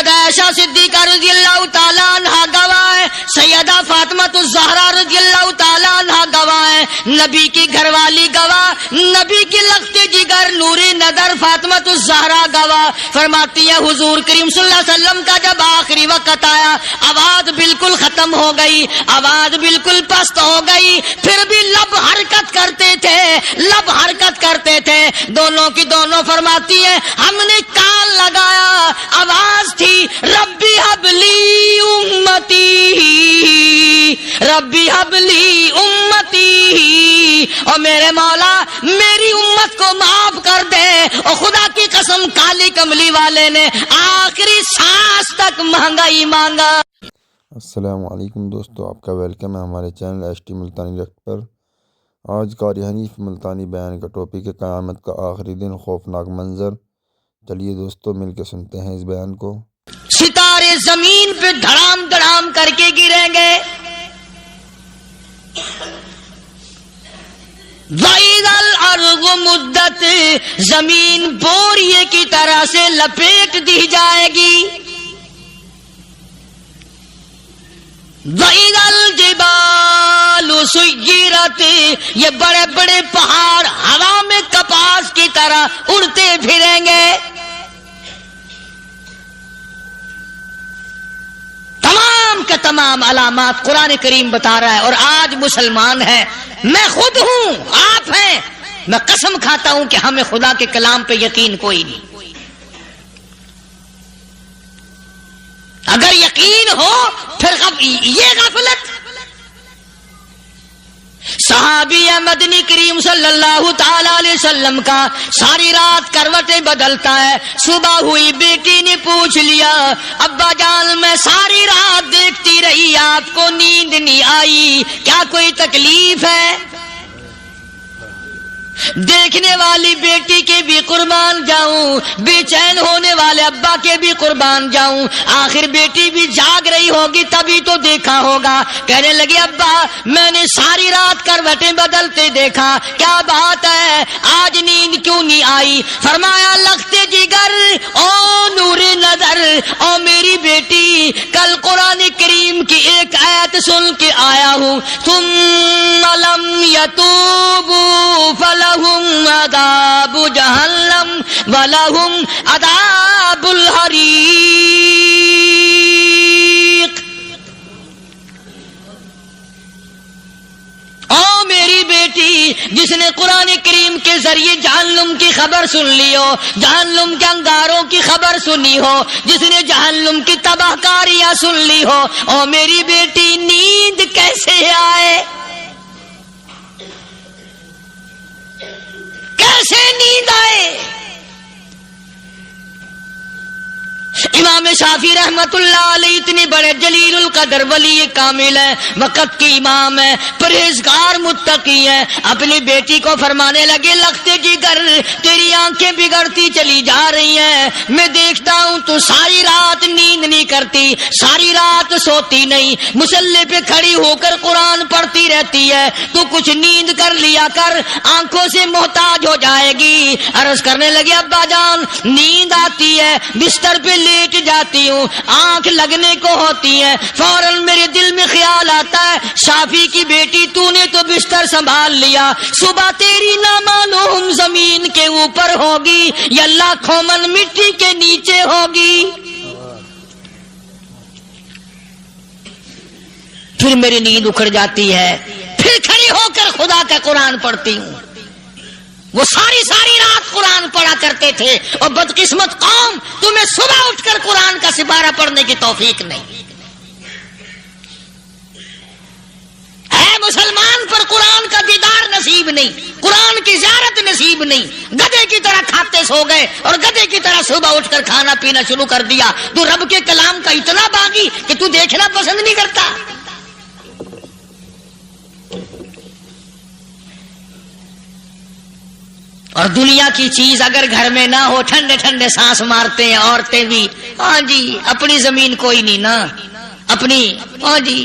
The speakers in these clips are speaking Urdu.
حضرت عائشہ صدیقہ رضی اللہ تعالیٰ عنہا گواہ ہے، سیدہ فاطمہ الزہرا رضی اللہ تعالیٰ عنہا گواہ ہے، نبی کی گھر والی گواہ، نبی کی لخت جگر نور نظر فاطمہ الزہرا گواہ، فرماتی ہے حضور کریم صلی اللہ علیہ وسلم کا جب آخری وقت آیا، آواز بالکل ختم ہو گئی، آواز بالکل پست ہو گئی، پھر بھی لب حرکت کرتے تھے، لب حرکت کرتے تھے، دونوں کی دونوں فرماتی ہے ہم نے کان لگایا، آواز تھی ربی حبلی امتی، ربی حبلی امتی، اور میرے مولا میری امت کو معاف کر دے، اور خدا کی قسم کالی کملی والے نے آخری سانس تک مہنگائی مانگا۔ السلام علیکم دوستو، آپ کا ویلکم ہے ہمارے چینل ایس ٹی ملتانی ریکٹ پر۔ آج قاری حنیف ملتانی بیان کا ٹاپک ہے قیامت کا آخری دن، خوفناک منظر۔ چلیے دوستو مل کے سنتے ہیں اس بیان کو۔ ستارے زمین پہ دھڑام دھڑام کر کے گریں گے، وَإِذَا الْأَرْضُ مُدَّتْ، زمین بوریے کی طرح سے لپیٹ دی جائے گی، وَإِذَا الْجِبَالُ سُيِّرَتْ، یہ بڑے بڑے پہاڑ ہوا میں کپاس کی طرح اڑتے پھریں گے۔ تمام کے تمام علامات قرآن کریم بتا رہا ہے، اور آج مسلمان ہے، میں خود ہوں، آپ ہیں، میں قسم کھاتا ہوں کہ ہمیں خدا کے کلام پہ یقین کوئی نہیں۔ اگر یقین ہو پھر یہ غفلت۔ صحابی مدنی کریم صلی اللہ تعالی علیہ وسلم کا ساری رات کروٹیں بدلتا ہے، صبح ہوئی بیٹی نے پوچھ لیا ابا جان میں ساری رات دیکھتی رہی آپ کو نیند نہیں آئی، کیا کوئی تکلیف ہے؟ دیکھنے والی بیٹی کے بھی قربان جاؤں، بے چین ہونے والے ابا کے بھی قربان جاؤں، آخر بیٹی بھی جاگ رہی ہوگی تبھی تو دیکھا ہوگا۔ کہنے لگی ابا میں نے ساری رات کروٹیں بدلتے دیکھا، کیا بات ہے آج نیند کیوں نہیں آئی؟ فرمایا لختے جگر او نور نظر، او میری بیٹی کل قرآن کریم کی ایک آیت سن کے آیا ہوں، ثم لم یتوبوا فلہم عذاب جہنم ولہم عذاب الحریق۔ او میری بیٹی جس نے قرآن کریم کے ذریعے جہنم کی خبر سن لی ہو، جہنم کے انگاروں کی خبر سنی ہو، جس نے جہنم کی تباہ کاریاں سن لی ہو، او میری بیٹی نیند کیسے آئے؟ کیسے نیند آئے؟ امام شافعی رحمت اللہ علیہ اتنے بڑے جلیل القدر ولی کامل ہے، وقت کی امام ہے، پرہیزگار متقی ہے، اپنی بیٹی کو فرمانے لگے لختے جگر تیری آنکھیں بگڑتی چلی جا رہی ہیں، میں دیکھتا ہوں تو ساری رات نیند نہیں کرتی، ساری رات سوتی نہیں، مصلی پہ کھڑی ہو کر قرآن پڑھتی رہتی ہے، تو کچھ نیند کر لیا کر، آنکھوں سے محتاج ہو جائے گی۔ عرض کرنے لگے ابا جان نیند آتی ہے، بستر پہ لیٹ جاتی ہوں، آنکھ لگنے کو ہوتی ہے، فوراً میرے دل میں خیال آتا ہے شافی کی بیٹی تو نے تو بستر سنبھال لیا، صبح تیری نہ معلوم زمین کے اوپر ہوگی یا لاکھوں من مٹی کے نیچے ہوگی۔ پھر میری نیند اکھڑ جاتی ہے، پھر کھڑی ہو کر خدا کا قرآن پڑھتی ہوں۔ وہ ساری رات قرآن پڑھا کرتے تھے، اور بدقسمت قوم تمہیں صبح اٹھ کر قرآن کا سپارہ پڑھنے کی توفیق نہیں۔ اے مسلمان پر قرآن کا دیدار نصیب نہیں، قرآن کی زیارت نصیب نہیں، گدھے کی طرح کھاتے سو گئے اور گدھے کی طرح صبح اٹھ کر کھانا پینا شروع کر دیا۔ تو رب کے کلام کا اتنا باغی کہ تو دیکھنا پسند نہیں کرتا۔ اور دنیا کی چیز اگر گھر میں نہ ہو، ٹھنڈے ٹھنڈے سانس مارتے ہیں عورتیں بھی، ہاں جی اپنی زمین کوئی نہیں نا، اپنی ہاں جی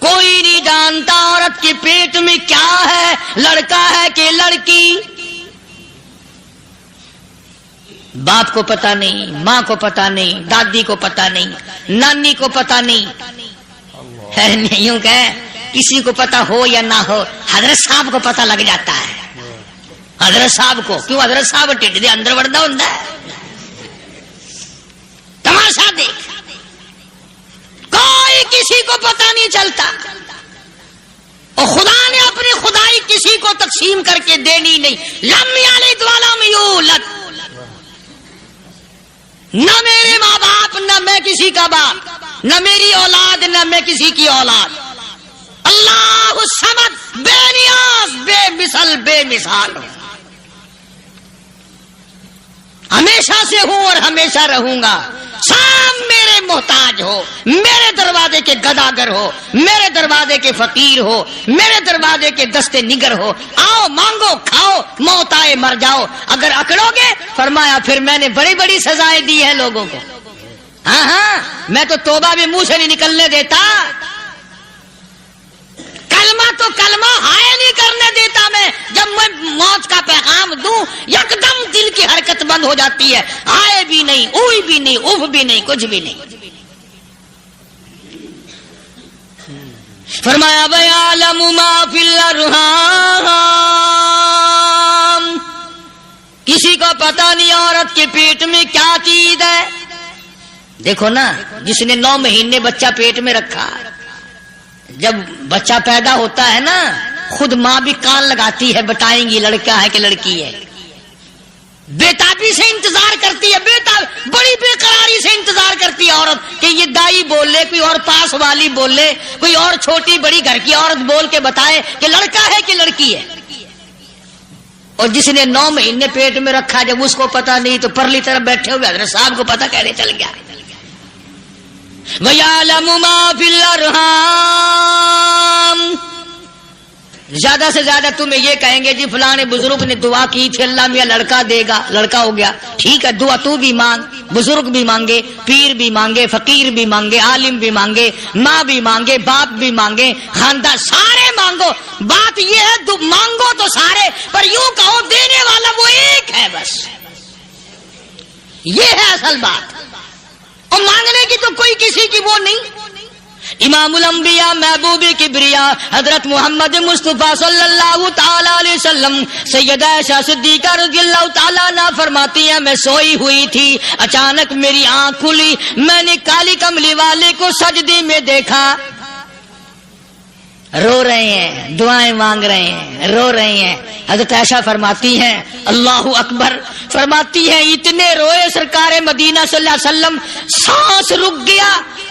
کوئی نہیں جانتا عورت کے پیٹ میں کیا ہے، لڑکا ہے کہ لڑکی. باپ کو پتا نہیں، ماں کو پتا نہیں، دادی کو پتا نہیں، نانی کو پتا نہیں. یوں کہ کسی کو پتا ہو یا نہ ہو، حضرت صاحب کو پتا لگ جاتا ہے. حضرت صاحب کو کیوں؟ حضرت صاحب ٹھڈ دے اندر وڑدا ہوندا ہے. تماشا دیکھ، کوئی کسی کو پتا نہیں چلتا. اور خدا نے اپنی خدائی کسی کو تقسیم کر کے دینی نہیں. لم یلد ولم یولد. نہ میرے ماں باپ، نہ میں کسی کا باپ، نہ میری اولاد، نہ میں کسی کی اولاد. اللہ الصمد، بے نیاز، بے مثل، بے مثال ہوں. ہمیشہ سے ہوں اور ہمیشہ رہوں گا. سام میرے محتاج ہو، میرے دروازے کے گداگر ہو، میرے دروازے کے فقیر ہو، میرے دروازے کے دستے نگر ہو. آؤ مانگو کھاؤ، موت آئے مر جاؤ. اگر اکڑو گے، فرمایا پھر میں نے بڑی بڑی سزائیں دی ہیں لوگوں کو. ہاں ہاں، میں تو توبہ بھی منہ سے نہیں نکلنے دیتا. کلمہ تو کلمہ ہائے نہیں کرنے دیتا میں. جب میں موت کا پیغام دوں، یکدم دل کی حرکت بند ہو جاتی ہے. ہائے بھی نہیں، اوئی بھی نہیں، اف بھی نہیں، کچھ بھی نہیں. فرمایا وَيَعْلَمُ مَا فِي الْأَرْحَامِ. کسی کو پتا نہیں عورت کے پیٹ میں کیا چیز ہے. دیکھو نا، جس نے 9 مہینے بچہ پیٹ میں رکھا، جب بچہ پیدا ہوتا ہے نا، خود ماں بھی کان لگاتی ہے، بتائیں گی لڑکا ہے کہ لڑکی ہے. بےتابی سے انتظار کرتی ہے، بڑی بے قراری سے انتظار کرتی ہے عورت کہ یہ دائی بول لے، کوئی اور پاس والی بول لے، کوئی اور چھوٹی بڑی گھر کی عورت بول کے بتائے کہ لڑکا ہے کہ لڑکی ہے. اور جس نے 9 مہینے پیٹ میں رکھا، جب اس کو پتا نہیں تو پرلی طرف بیٹھے ہوئے حضرت صاحب کو پتا کہنے چل گیا. وَيَعْلَمُ مَا فِي الْأَرْحَامِ. زیادہ سے زیادہ تمہیں یہ کہیں گے جی فلاں بزرگ نے دعا کی تھی، اللہ میاں لڑکا دے گا، لڑکا ہو گیا. ٹھیک ہے، دعا تو بھی مانگ، بزرگ بھی مانگے، پیر بھی مانگے، فقیر بھی مانگے، عالم بھی مانگے، ماں بھی مانگے، باپ بھی مانگے، خاندان سارے مانگو. بات یہ ہے مانگو تو سارے، پر یوں کہو دینے والا وہ ایک ہے بس. یہ ہے اصل بات. اور مانگنے کی تو کوئی کسی کی وہ نہیں. امام الانبیاء محبوب کبریا حضرت محمد مصطفیٰ صلی اللہ تعالی علیہ وسلم سیدہ عائشہ صدیقہ رضی اللہ تعالیٰ عنہ فرماتی ہیں، میں سوئی ہوئی تھی، اچانک میری آنکھ کھلی، میں نے کالی کملی والے کو سجدے میں دیکھا. رو رہے ہیں، دعائیں مانگ رہے ہیں، رو رہے ہیں. حضرت عائشہ فرماتی ہیں اللہ اکبر، فرماتی ہیں اتنے روئے سرکار مدینہ صلی اللہ علیہ وسلم، سانس رک گیا،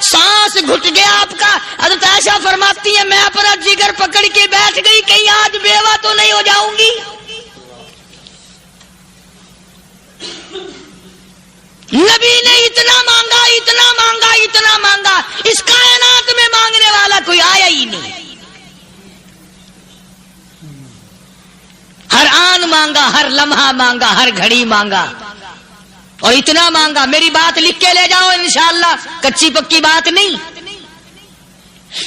سانس گھٹ گیا آپ کا. حضرت عائشہ فرماتی ہیں میں اپنا جگر پکڑ کے بیٹھ گئی، کہیں آج بیوہ تو نہیں ہو جاؤں گی. نبی نے اتنا مانگا، اتنا مانگا، اتنا مانگا، اس کائنات میں مانگنے والا کوئی آیا ہی نہیں. ہر آن مانگا، ہر لمحہ مانگا، ہر گھڑی مانگا، اور اتنا مانگا. میری بات لکھ کے لے جاؤ انشاءاللہ، کچی پکی بات نہیں.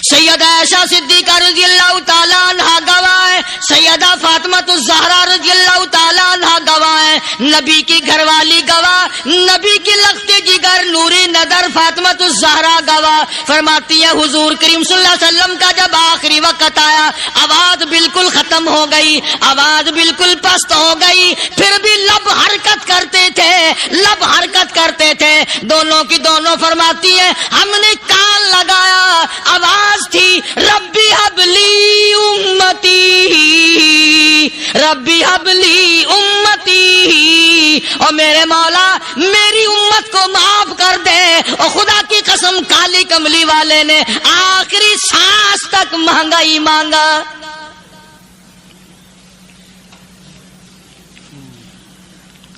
سیدہ عائشہ صدیقہ رضی اللہ تعالیٰ عنہ گواہ ہے، سیدہ فاطمہ الزہرا رضی اللہ تعالیٰ عنہ گواہ ہے، نبی کی گھر والی گواہ، نبی کی لخت جگر نوری نظر فاطمہ الزہرا گواہ. فرماتی ہے حضور کریم صلی اللہ علیہ وسلم کا جب آخری وقت آیا، آواز بالکل ختم ہو گئی، آواز بالکل پست ہو گئی، پھر بھی لب حرکت کرتے تھے، لب حرکت کرتے تھے، دونوں کی دونوں. فرماتی ہے ہم نے کان لگایا، آواز تھی ربی حبلی امتی، ربی حبلی امتی، اور میرے مولا میری امت کو معاف کر دے. اور خدا کی قسم کالی کملی والے نے آخری سانس تک مانگا ہی مانگا.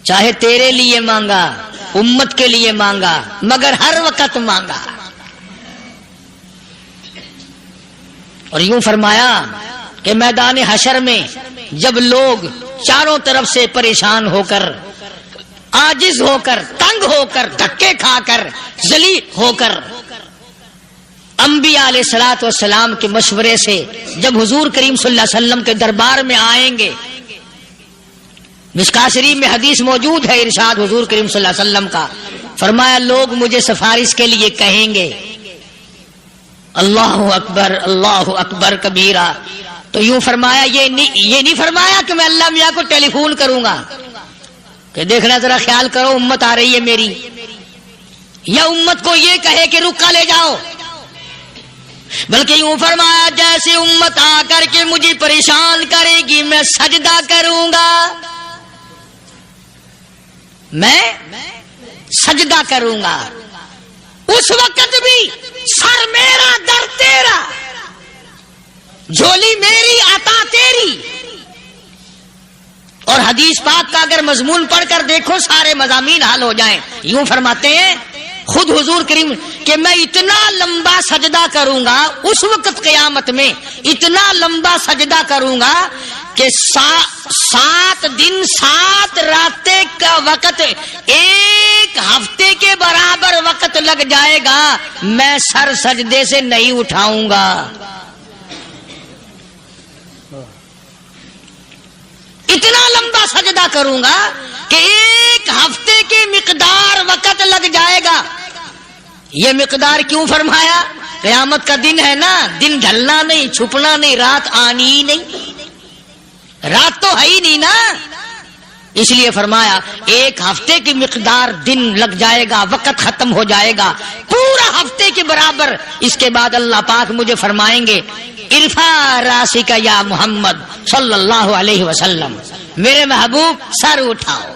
چاہے تیرے لیے مانگا، امت کے لیے مانگا، مگر ہر وقت مانگا. اور یوں فرمایا کہ میدان حشر میں جب لوگ چاروں طرف سے پریشان ہو کر، عاجز ہو کر، تنگ ہو کر، دھکے کھا کر، ذلیل ہو کر انبیاء علیہ الصلوۃ والسلام کے مشورے سے جب حضور کریم صلی اللہ علیہ وسلم کے دربار میں آئیں گے، مشکاۃ شریف میں حدیث موجود ہے، ارشاد حضور کریم صلی اللہ علیہ وسلم کا، فرمایا لوگ مجھے سفارش کے لیے کہیں گے اللہ اکبر کبیرہ، تو یوں فرمایا یہ نہیں فرمایا کہ میں اللہ میاں کو ٹیلی فون کروں گا کہ دیکھنا ذرا خیال کرو امت آ رہی ہے میری، یا امت کو یہ کہے کہ رکا لے جاؤ، بلکہ یوں فرمایا جیسے امت آ کر کے مجھے پریشان کرے گی میں سجدہ کروں گا، میں سجدہ کروں گا، اس وقت بھی سر میرا در تیرا، جھولی میری عطا تیری۔ اور حدیث پاک کا اگر مضمون پڑھ کر دیکھو سارے مضامین حل ہو جائیں۔ یوں فرماتے ہیں خود حضور کریم کہ میں اتنا لمبا سجدہ کروں گا، اس وقت قیامت میں اتنا لمبا سجدہ کروں گا کہ 7 دن 7 راتیں کا وقت 1 ہفتے کے برابر وقت لگ جائے گا، میں سر سجدے سے نہیں اٹھاؤں گا۔ اتنا لمبا سجدہ کروں گا کہ 1 ہفتے کی مقدار وقت لگ جائے گا۔ یہ مقدار کیوں فرمایا؟ قیامت کا دن ہے نا، دن ڈھلنا نہیں، چھپنا نہیں، رات آنی ہی نہیں، رات تو ہے ہی نہیں نا، اس لیے فرمایا 1 ہفتے کی مقدار دن لگ جائے گا، وقت ختم ہو جائے گا پورا ہفتے کے برابر۔ اس کے بعد اللہ پاک مجھے فرمائیں گے ارفع راسک یا محمد صلی اللہ علیہ وسلم، میرے محبوب سر اٹھاؤ،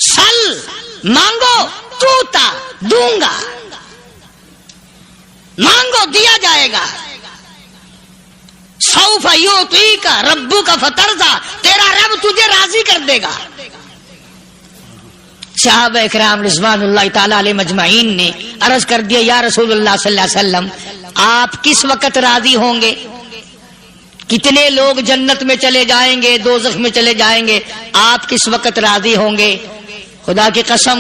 سل مانگو توتا دوں گا، مانگو دیا جائے گا، سوف یعطیک ربک فترضی، تیرا رب تجھے راضی کر دے گا۔ صحابہ اکرام رضوان اللہ تعالی علیہ مجمعین نے عرض کر دیا یا رسول اللہ صلی اللہ علیہ وسلم آپ کس وقت راضی ہوں گے؟ کتنے لوگ جنت میں چلے جائیں گے، دوزخ میں چلے جائیں گے، آپ کس وقت راضی ہوں گے؟ خدا کی قسم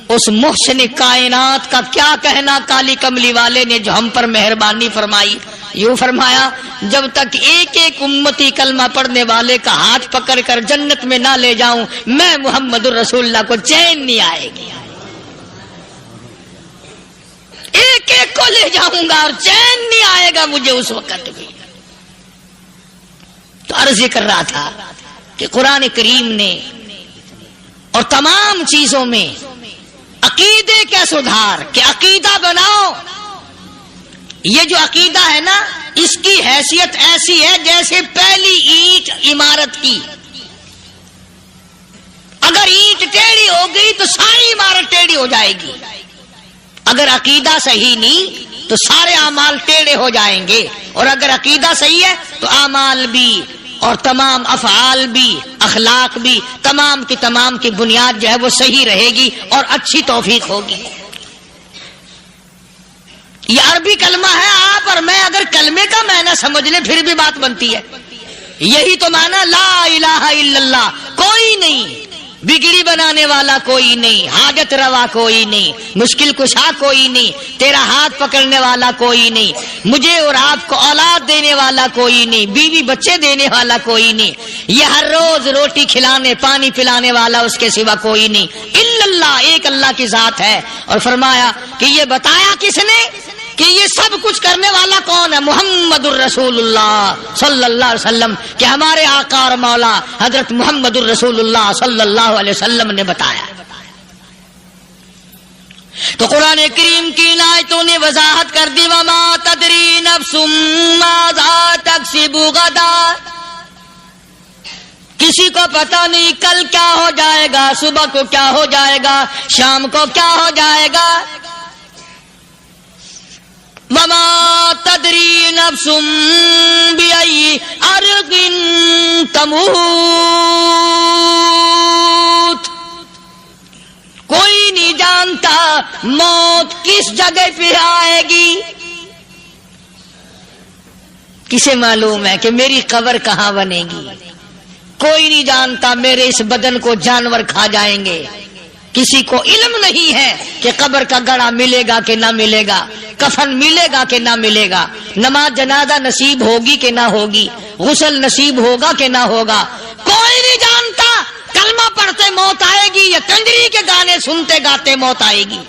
اس محسن کائنات کا کیا کہنا کالی کملی والے نے جو ہم پر مہربانی فرمائی۔ یوں فرمایا جب تک ایک ایک امتی کلمہ پڑھنے والے کا ہاتھ پکڑ کر جنت میں نہ لے جاؤں میں محمد الرسول اللہ کو چین نہیں آئے گی، ایک ایک کو لے جاؤں گا اور چین نہیں آئے گا مجھے اس وقت بھی۔ تو عرض کر رہا تھا کہ قرآن کریم نے اور تمام چیزوں میں عقیدے کا سدھار کہ عقیدہ بناؤ، یہ جو عقیدہ ہے نا اس کی حیثیت ایسی ہے جیسے پہلی اینٹ عمارت کی، اگر اینٹ ٹیڑھی ہو گئی تو ساری عمارت ٹیڑھی ہو جائے گی، اگر عقیدہ صحیح نہیں تو سارے اعمال ٹیڑھے ہو جائیں گے، اور اگر عقیدہ صحیح ہے تو اعمال بھی اور تمام افعال بھی اخلاق بھی تمام کی بنیاد جو ہے وہ صحیح رہے گی اور اچھی توفیق ہوگی۔ یہ عربی کلمہ ہے، آپ اور میں اگر کلمے کا معنی سمجھ لیں پھر بھی بات بنتی ہے۔ یہی تو معنی لا الہ الا اللہ، کوئی نہیں بگڑی بنانے والا، کوئی نہیں حاجت روا، کوئی نہیں مشکل کشا، کوئی نہیں تیرا ہاتھ پکڑنے والا، کوئی نہیں مجھے اور آپ کو اولاد دینے والا، کوئی نہیں بیوی بچے دینے والا، کوئی نہیں یہ ہر روز روٹی کھلانے پانی پلانے والا اس کے سوا کوئی نہیں، الا اللہ، ایک اللہ کی ذات ہے۔ اور فرمایا کہ یہ بتایا کس نے کہ یہ سب کچھ کرنے والا کون ہے؟ محمد الرسول اللہ صلی اللہ علیہ وسلم، کہ ہمارے آقا اور مولا حضرت محمد الرسول اللہ صلی اللہ علیہ وسلم نے بتایا۔ تو قرآن کریم کی ان آیتوں نے وضاحت کر دی وما تدری نفس ماذا تکسب غدا، کسی کو پتہ نہیں کل کیا ہو جائے گا، صبح کو کیا ہو جائے گا، شام کو کیا ہو جائے گا۔ وما تدری نفس بأي أرض تموت، کوئی نہیں جانتا موت کس جگہ پہ آئے گی۔ کسے معلوم ہے کہ میری قبر کہاں بنے گی؟ کوئی نہیں جانتا میرے اس بدن کو جانور کھا جائیں گے، کسی کو علم نہیں ہے کہ قبر کا گڑا ملے گا کہ نہ ملے گا، کفن ملے گا کہ نہ ملے گا، نماز جنازہ نصیب ہوگی کہ نہ ہوگی، غسل نصیب ہوگا کہ نہ ہوگا، کوئی نہیں جانتا۔ کلمہ پڑھتے موت آئے گی یا کنجری کے گانے سنتے گاتے موت آئے گی؟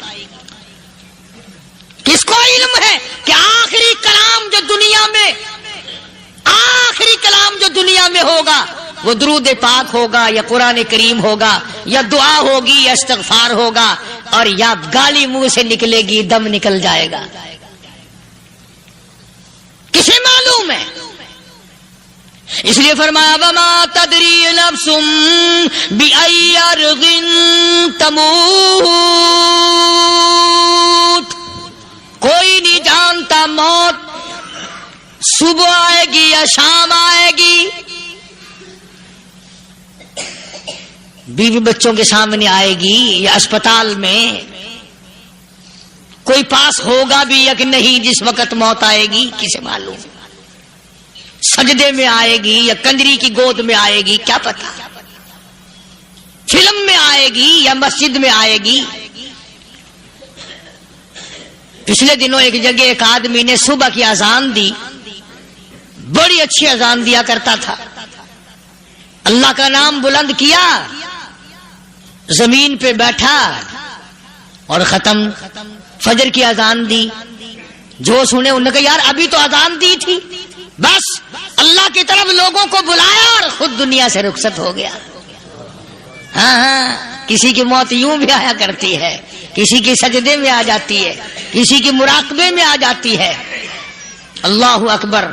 کس کو علم ہے کہ آخری کلام جو دنیا میں ہوگا وہ درود پاک ہوگا یا قرآن کریم ہوگا یا دعا ہوگی یا استغفار ہوگا، اور یا گالی منہ سے نکلے گی، دم نکل جائے گا؟ کسے معلوم ہے؟ اس لیے فرمایا وما تدری نفس بأی ارض تموت، کوئی نہیں جانتا موت صبح آئے گی یا شام آئے گی، بیوی بچوں کے سامنے آئے گی یا اسپتال میں، کوئی پاس ہوگا بھی یا کہ نہیں جس وقت موت آئے گی؟ کسے معلوم؟ سجدے میں آئے گی یا کنجری کی گود میں آئے گی؟ کیا پتا، فلم میں آئے گی یا مسجد میں آئے گی؟ پچھلے دنوں ایک جگہ ایک آدمی نے صبح کی اذان دی، بڑی اچھی اذان دیا کرتا تھا، اللہ کا نام بلند کیا، زمین پہ بیٹھا اور ختم، فجر کی اذان دی، جو سنے انہوں نے کہا یار ابھی تو اذان دی تھی، بس اللہ کی طرف لوگوں کو بلایا اور خود دنیا سے رخصت ہو گیا۔ ہاں، کسی کی موت یوں بھی آیا کرتی ہے، کسی کی سجدے میں آ جاتی ہے، کسی کی مراقبے میں آ جاتی ہے، اللہ اکبر،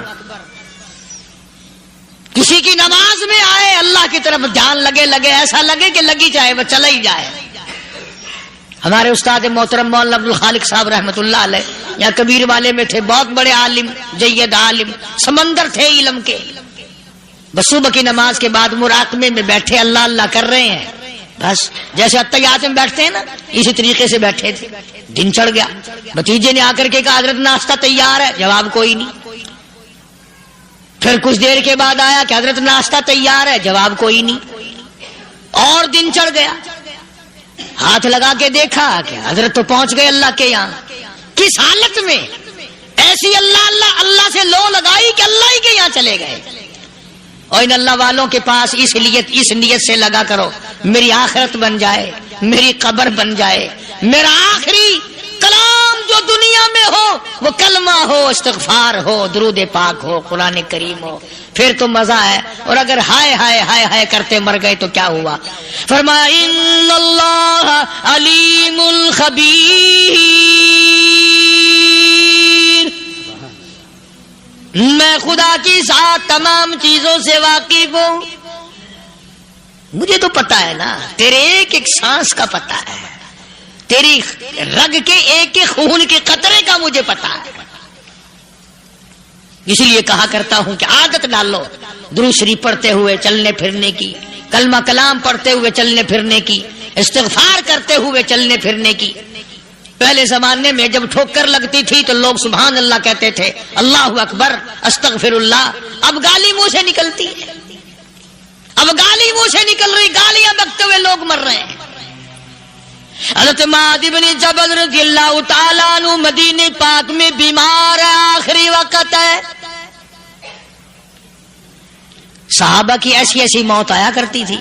کسی کی نماز میں آئے، اللہ کی طرف دھیان لگے ایسا لگے کہ لگی جائے وہ چلا ہی جائے۔ ہمارے استاد محترم مولانا عبد الخالق صاحب رحمۃ اللہ علیہ یا کبیر والے میں تھے، بہت بڑے عالم، جید عالم، سمندر تھے علم کے، بس صبح کی نماز کے بعد مراقبے میں بیٹھے اللہ اللہ کر رہے ہیں، بس جیسے اتحیات میں بیٹھتے ہیں نا اسی طریقے سے بیٹھے تھے۔ دن چڑھ گیا، بھتیجے نے آ کر کے کہا حضرت ناشتہ تیار ہے، جواب کوئی نہیں۔ پھر کچھ دیر کے بعد آیا کہ حضرت ناشتہ تیار ہے، جواب کوئی نہیں۔ اور دن چڑھ گیا، ہاتھ لگا کے دیکھا کہ حضرت تو پہنچ گئے اللہ کے یہاں، کس حالت میں؟ ایسی اللہ اللہ اللہ سے لو لگائی کہ اللہ ہی کے یہاں چلے گئے۔ اور ان اللہ والوں کے پاس اس نیت سے لگا کرو میری آخرت بن جائے، میری قبر بن جائے، میرا آخری کلام جو دنیا میں ہو وہ کلمہ ہو، استغفار ہو، درود پاک ہو، قرآن کریم ہو، پھر تو مزہ ہے۔ اور اگر ہائے ہائے ہائے ہائے کرتے مر گئے تو کیا ہوا؟ فرمایا ان اللہ علیم خبیر، میں خدا کی ذات تمام چیزوں سے واقف ہوں، مجھے تو پتا ہے نا، تیرے ایک ایک سانس کا پتا ہے، تیری رگ کے ایک ایک خون کے قطرے کا مجھے پتا ہے، اس لیے کہا کرتا ہوں کہ عادت ڈالو درود شریف پڑھتے ہوئے چلنے پھرنے کی، کلمہ کلام پڑھتے ہوئے چلنے پھرنے کی، استغفار کرتے ہوئے چلنے پھرنے کی۔ پہلے زمانے میں جب ٹھوکر لگتی تھی تو لوگ سبحان اللہ کہتے تھے، اللہ اکبر، استغفر اللہ، اب گالی منہ سے نکلتی ہے، اب گالی منہ سے نکل رہی، گالیاں بکتے ہوئے لوگ مر رہے ہیں۔ حضرت معاذ بن جبل رضی اللہ تعالیٰ عنہ مدینے پاک میں بیمار ہے، آخری وقت ہے، صحابہ کی ایسی ایسی موت آیا کرتی تھی،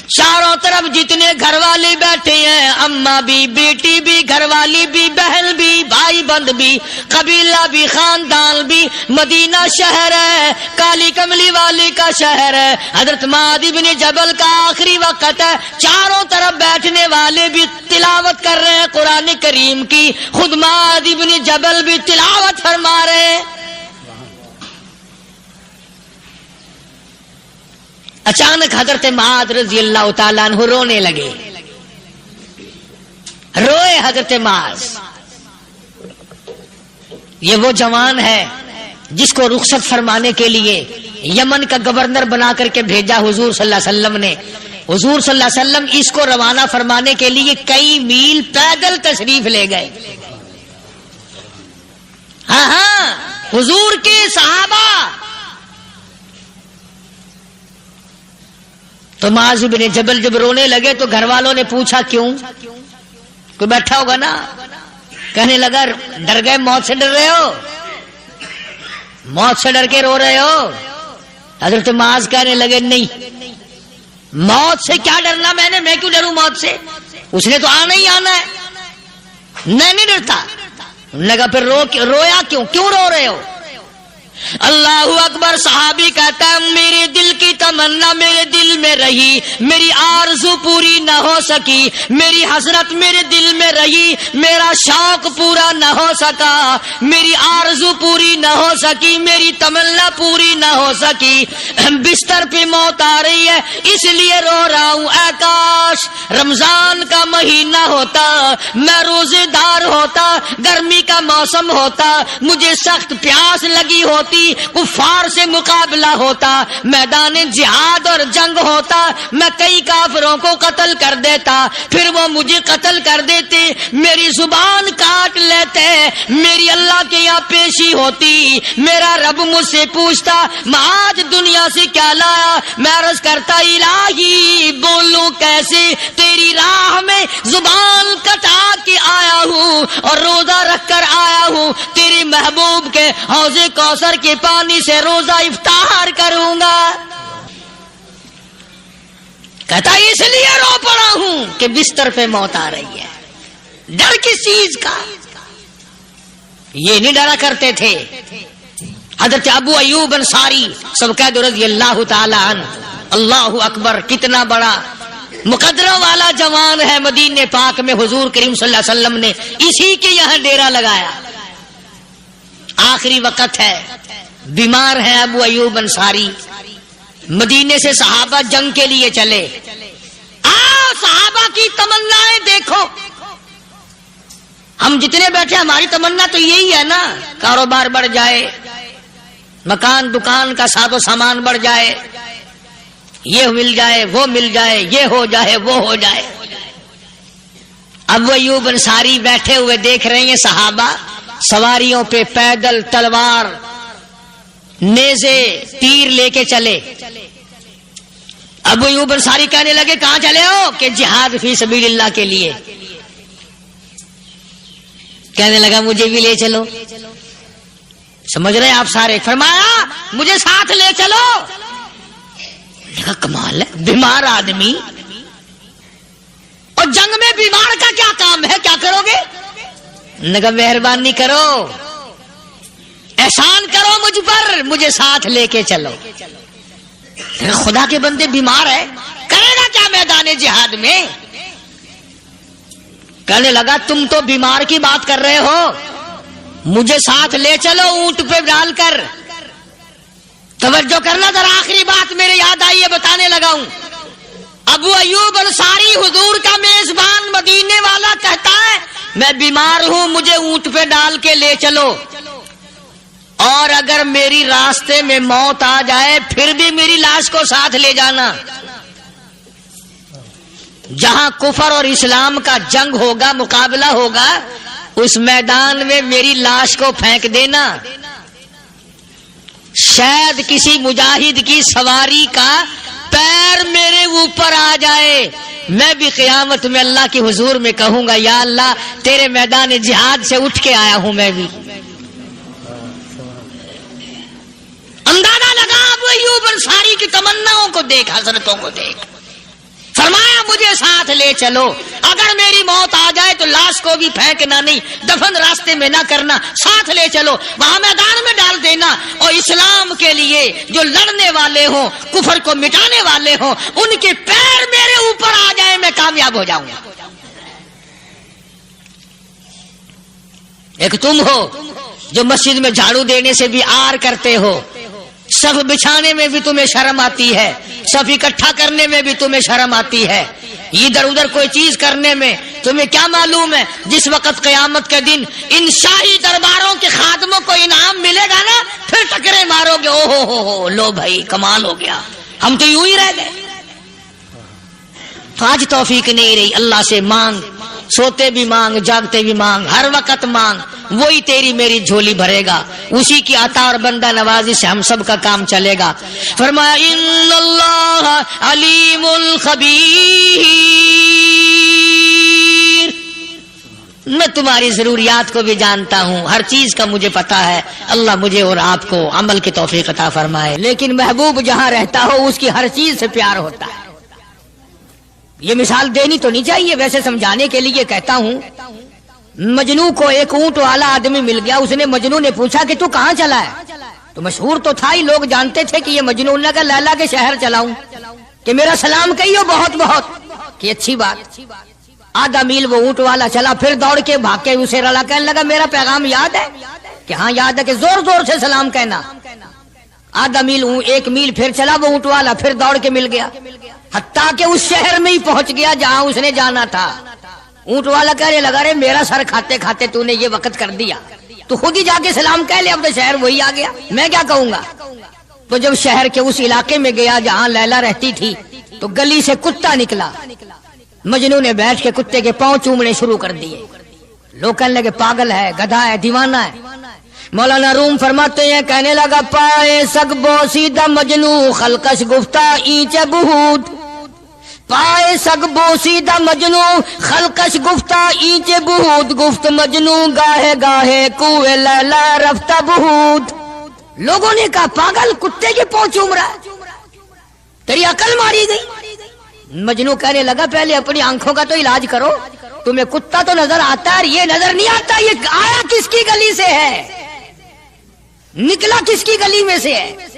چاروں طرف جتنے گھر والے بیٹھے ہیں، اماں بھی، بیٹی بھی، گھر والی بھی، بہن بھی، بھائی بند بھی، قبیلہ بھی، خاندان بھی، مدینہ شہر ہے، کالی کملی والی کا شہر ہے، حضرت معاذ بن جبل کا آخری وقت ہے، چاروں طرف بیٹھنے والے بھی تلاوت کر رہے ہیں قرآن کریم کی، خود معاذ بن جبل بھی تلاوت فرما رہے ہیں۔ اچانک حضرت معاذ رضی اللہ تعالیٰ عنہ رونے لگے، روئے حضرت معاذ۔ یہ وہ جوان ہے جس کو رخصت فرمانے کے لیے یمن کا گورنر بنا کر کے بھیجا حضور صلی اللہ علیہ وسلم نے، حضور صلی اللہ علیہ وسلم اس کو روانہ فرمانے کے لیے کئی میل پیدل تشریف لے گئے۔ ہاں، حضور کے صحابہ تو معاذ بن جبل جب رونے لگے تو گھر والوں نے پوچھا کیوں؟ کوئی بیٹھا ہوگا نا، کہنے لگا ڈر گئے، موت سے ڈر رہے ہو، موت سے ڈر کے رو رہے ہو؟ حضرت معاذ کہنے لگے نہیں، موت سے کیا ڈرنا، میں کیوں ڈروں موت سے، اس نے تو آنا ہی آنا ہے، میں نہیں ڈرتا۔ انہوں نے کہا پھر رویا کیوں رو رہے ہو؟ اللہ اکبر۔ صحابی کہتا ہے میرے دل کی تمنا میرے دل میں رہی، میری آرزو پوری نہ ہو سکی، میری حسرت میرے دل میں رہی، میرا شوق پورا نہ ہو سکا، میری آرزو پوری نہ ہو سکی، میری تمنا پوری نہ ہو سکی، بستر پہ موت آ رہی ہے اس لیے رو رہا ہوں۔ اے کاش رمضان کا مہینہ ہوتا، میں روزے دار ہوتا، گرمی کا موسم ہوتا، مجھے سخت پیاس لگی ہوتی، کفار سے مقابلہ ہوتا، میدان جہاد اور جنگ ہوتا، میں کئی کافروں کو قتل کر دیتا، پھر وہ مجھے قتل کر دیتے، میری زبان کاٹ لیتے، میری اللہ کے یہاں پیشی ہوتی، میرا رب مجھ سے پوچھتا میں آج دنیا سے کیا لایا، میں عرض کرتا الہی بولوں کیسے، تیری راہ میں زبان کٹا کے آیا ہوں اور روزہ رکھ کر آیا ہوں، تیرے محبوب کے حوض کوثر کے پانی سے روزہ افطار کروں گا۔ کہتا اس لیے رو پڑا ہوں کہ بستر پہ موت آ رہی ہے۔ ڈر کس چیز کا؟ یہ نہیں ڈرا کرتے تھے۔ حضرت ابو ایوب انصاری سب کہہ دو رضی اللہ تعالی عنہ۔ اللہ اکبر، کتنا بڑا مقدرہ والا جوان ہے۔ مدینے پاک میں حضور کریم صلی اللہ علیہ وسلم نے اسی کے یہاں ڈیرا لگایا۔ آخری وقت ہے، بیمار ہے ابو ایوب انصاری، مدینے سے صحابہ جنگ کے لیے چلے۔ آؤ صحابہ کی تمنائیں دیکھو، ہم جتنے بیٹھے ہماری تمنا تو یہی ہے نا، کاروبار بڑھ جائے، مکان دکان کا ساز و سامان بڑھ جائے، یہ مل جائے وہ مل جائے، یہ ہو جائے وہ ہو جائے۔ ابو ایوب انصاری بیٹھے ہوئے دیکھ رہے ہیں صحابہ سواریوں پہ پیدل تلوار نیزے تیر لے کے چلے۔ ابو ایوب انصاری کہنے لگے کہاں چلے ہو؟ کہ جہاد فی سبیل اللہ کے لیے۔ کہنے لگا مجھے بھی لے چلو۔ سمجھ رہے آپ سارے؟ فرمایا مجھے ساتھ لے چلو۔ کہا کمال ہے، بیمار آدمی اور جنگ میں بیمار کا کیا کام ہے، کیا کرو گے؟ نے کہا مہربانی کرو، احسان کرو مجھ پر، مجھے ساتھ لے کے چلو۔ خدا کے بندے بیمار ہے، کرے گا کیا میدان جہاد میں؟ کہنے لگا تم تو بیمار کی بات کر رہے ہو، مجھے ساتھ لے چلو اونٹ پہ ڈال کر۔ توجہ کرنا ذرا، آخری بات میرے یاد آئی ہے، بتانے لگا ہوں۔ ابو ایوب انصاری حضور کا میزبان مدینے والا کہتا ہے میں بیمار ہوں، مجھے اونٹ پہ ڈال کے لے چلو، اور اگر میری راستے میں موت آ جائے پھر بھی میری لاش کو ساتھ لے جانا۔ جہاں کفر اور اسلام کا جنگ ہوگا، مقابلہ ہوگا، اس میدان میں میری لاش کو پھینک دینا۔ شاید کسی مجاہد کی سواری کا پیر میرے اوپر آ جائے، میں بھی قیامت میں اللہ کے حضور میں کہوں گا یا اللہ تیرے میدان جہاد سے اٹھ کے آیا ہوں میں بھی۔ اندازہ لگا ابو ایوب انصاری کی تمناؤں کو دیکھ، حضرتوں کو دیکھ۔ فرمایا مجھے ساتھ لے چلو، اگر میری موت آ جائے تو لاش کو بھی پھینکنا نہیں، دفن راستے میں نہ کرنا، ساتھ لے چلو، وہاں میدان میں ڈال دینا، اور اسلام کے لیے جو لڑنے والے ہوں، کفر کو مٹانے والے ہوں، ان کے پیر میرے اوپر آ جائے میں کامیاب ہو جاؤں گا۔ ایک تم ہو جو مسجد میں جھاڑو دینے سے بھی آر کرتے ہو، صف بچھانے میں بھی تمہیں شرم آتی ہے، صف اکٹھا کرنے میں بھی تمہیں شرم آتی ہے، ادھر ادھر کوئی چیز کرنے میں تمہیں کیا معلوم ہے جس وقت قیامت کے دن ان شاہی درباروں کے خادموں کو انعام ملے گا نا، پھر ٹکرے مارو گے، او ہو لو بھائی کمال ہو گیا، ہم تو یوں ہی رہ گئے۔ آج توفیق نہیں رہی، اللہ سے مانگ، سوتے بھی مانگ، جاگتے بھی مانگ، ہر وقت مانگ۔ وہی تیری میری جھولی بھرے گا، اسی کی عطا اور بندہ نوازی سے ہم سب کا کام چلے گا۔ فرمایا ان اللہ علیم خبیر، میں تمہاری ضروریات کو بھی جانتا ہوں، ہر چیز کا مجھے پتا ہے۔ اللہ مجھے اور آپ کو عمل کی توفیق عطا فرمائے۔ لیکن محبوب جہاں رہتا ہو اس کی ہر چیز سے پیار ہوتا ہے۔ یہ مثال دینی تو نہیں چاہیے، ویسے سمجھانے کے لیے کہتا ہوں۔ مجنو کو ایک اونٹ والا آدمی مل گیا، اس نے مجنو نے پوچھا کہ تو کہاں چلا ہے؟ تو مشہور تو تھا ہی، لوگ جانتے تھے کہ یہ مجنون نے کہا لیلا کے شہر چلاؤں کہ میرا سلام کہیو بہت بہت، کہ اچھی بات۔ آدھا میل وہ اونٹ والا چلا، پھر دوڑ کے بھاگ کے اسے رلا، کہنے لگا میرا پیغام یاد ہے؟ کہ ہاں یاد ہے، کہ زور زور سے سلام کہنا۔ آدھا میل، ایک میل پھر چلا وہ اونٹ والا، پھر دوڑ کے مل گیا، حتیٰ کہ اس شہر میں ہی پہنچ گیا جہاں اس نے جانا تھا۔ اونٹ والا کہنے لگا رے میرا سر کھاتے کھاتے تو نے یہ وقت کر دیا، تو خود ہی جا کے سلام کہہ لے، اب تو شہر وہی آ گیا، میں کیا کہوں گا۔ تو جب شہر کے اس علاقے میں گیا جہاں لیلا رہتی تھی، تو گلی سے کتا نکلا، مجنو نے بیٹھ کے کتے کے پاؤں چومنے شروع کر دیے۔ لوگ کہنے لگے پاگل ہے، گدھا ہے، دیوانہ ہے۔ مولانا روم فرماتے ہیں، کہنے لگا پائے سگ بوسیدہ مجنو خلقش گفتہ اینچ بہود، پائے سگ بوسیدہ مجنو خلقش گفتہ اینچ بہود، گفت مجنو گاہے گاہے کوئے لیلا رفتہ بہود۔ لوگوں نے کہا پاگل، کتے کے پاؤں چوم رہا ہے، تیری عقل ماری گئی۔ مجنو کہنے لگا پہلے اپنی آنکھوں کا تو علاج کرو، تمہیں کتا تو نظر آتا ہے، یہ نظر نہیں آتا، یہ آیا کس کی گلی سے ہے، نکلا کس کی گلی میں سے ہے۔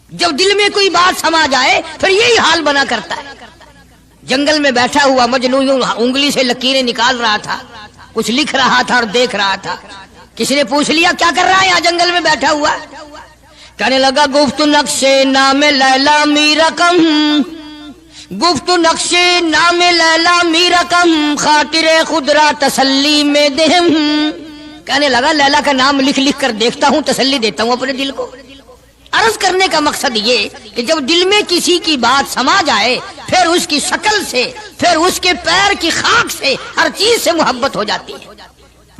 جب دل میں کوئی بات سما جائے پھر یہی حال بنا کرتا ہے۔ جنگل میں بیٹھا ہوا مجنو یوں انگلی سے لکیریں نکال رہا تھا، کچھ لکھ رہا تھا اور دیکھ رہا تھا۔ کسی نے پوچھ لیا کیا کر رہا ہے یہاں جنگل میں بیٹھا ہوا؟ کہنے لگا گفت نقشے نام لیلا می رقم، گفت نقشے نام لیلا می رقم، خاطر خدرا تسلی میں دہم۔ کہنے لگا لیلا کا نام لکھ لکھ کر دیکھتا ہوں، تسلی دیتا ہوں اپنے دل کو۔ عرض کرنے کا مقصد یہ کہ جب دل میں کسی کی بات سما جائے پھر اس کی شکل سے، پھر اس کے پیر کی خاک سے، ہر چیز سے محبت ہو جاتی ہے۔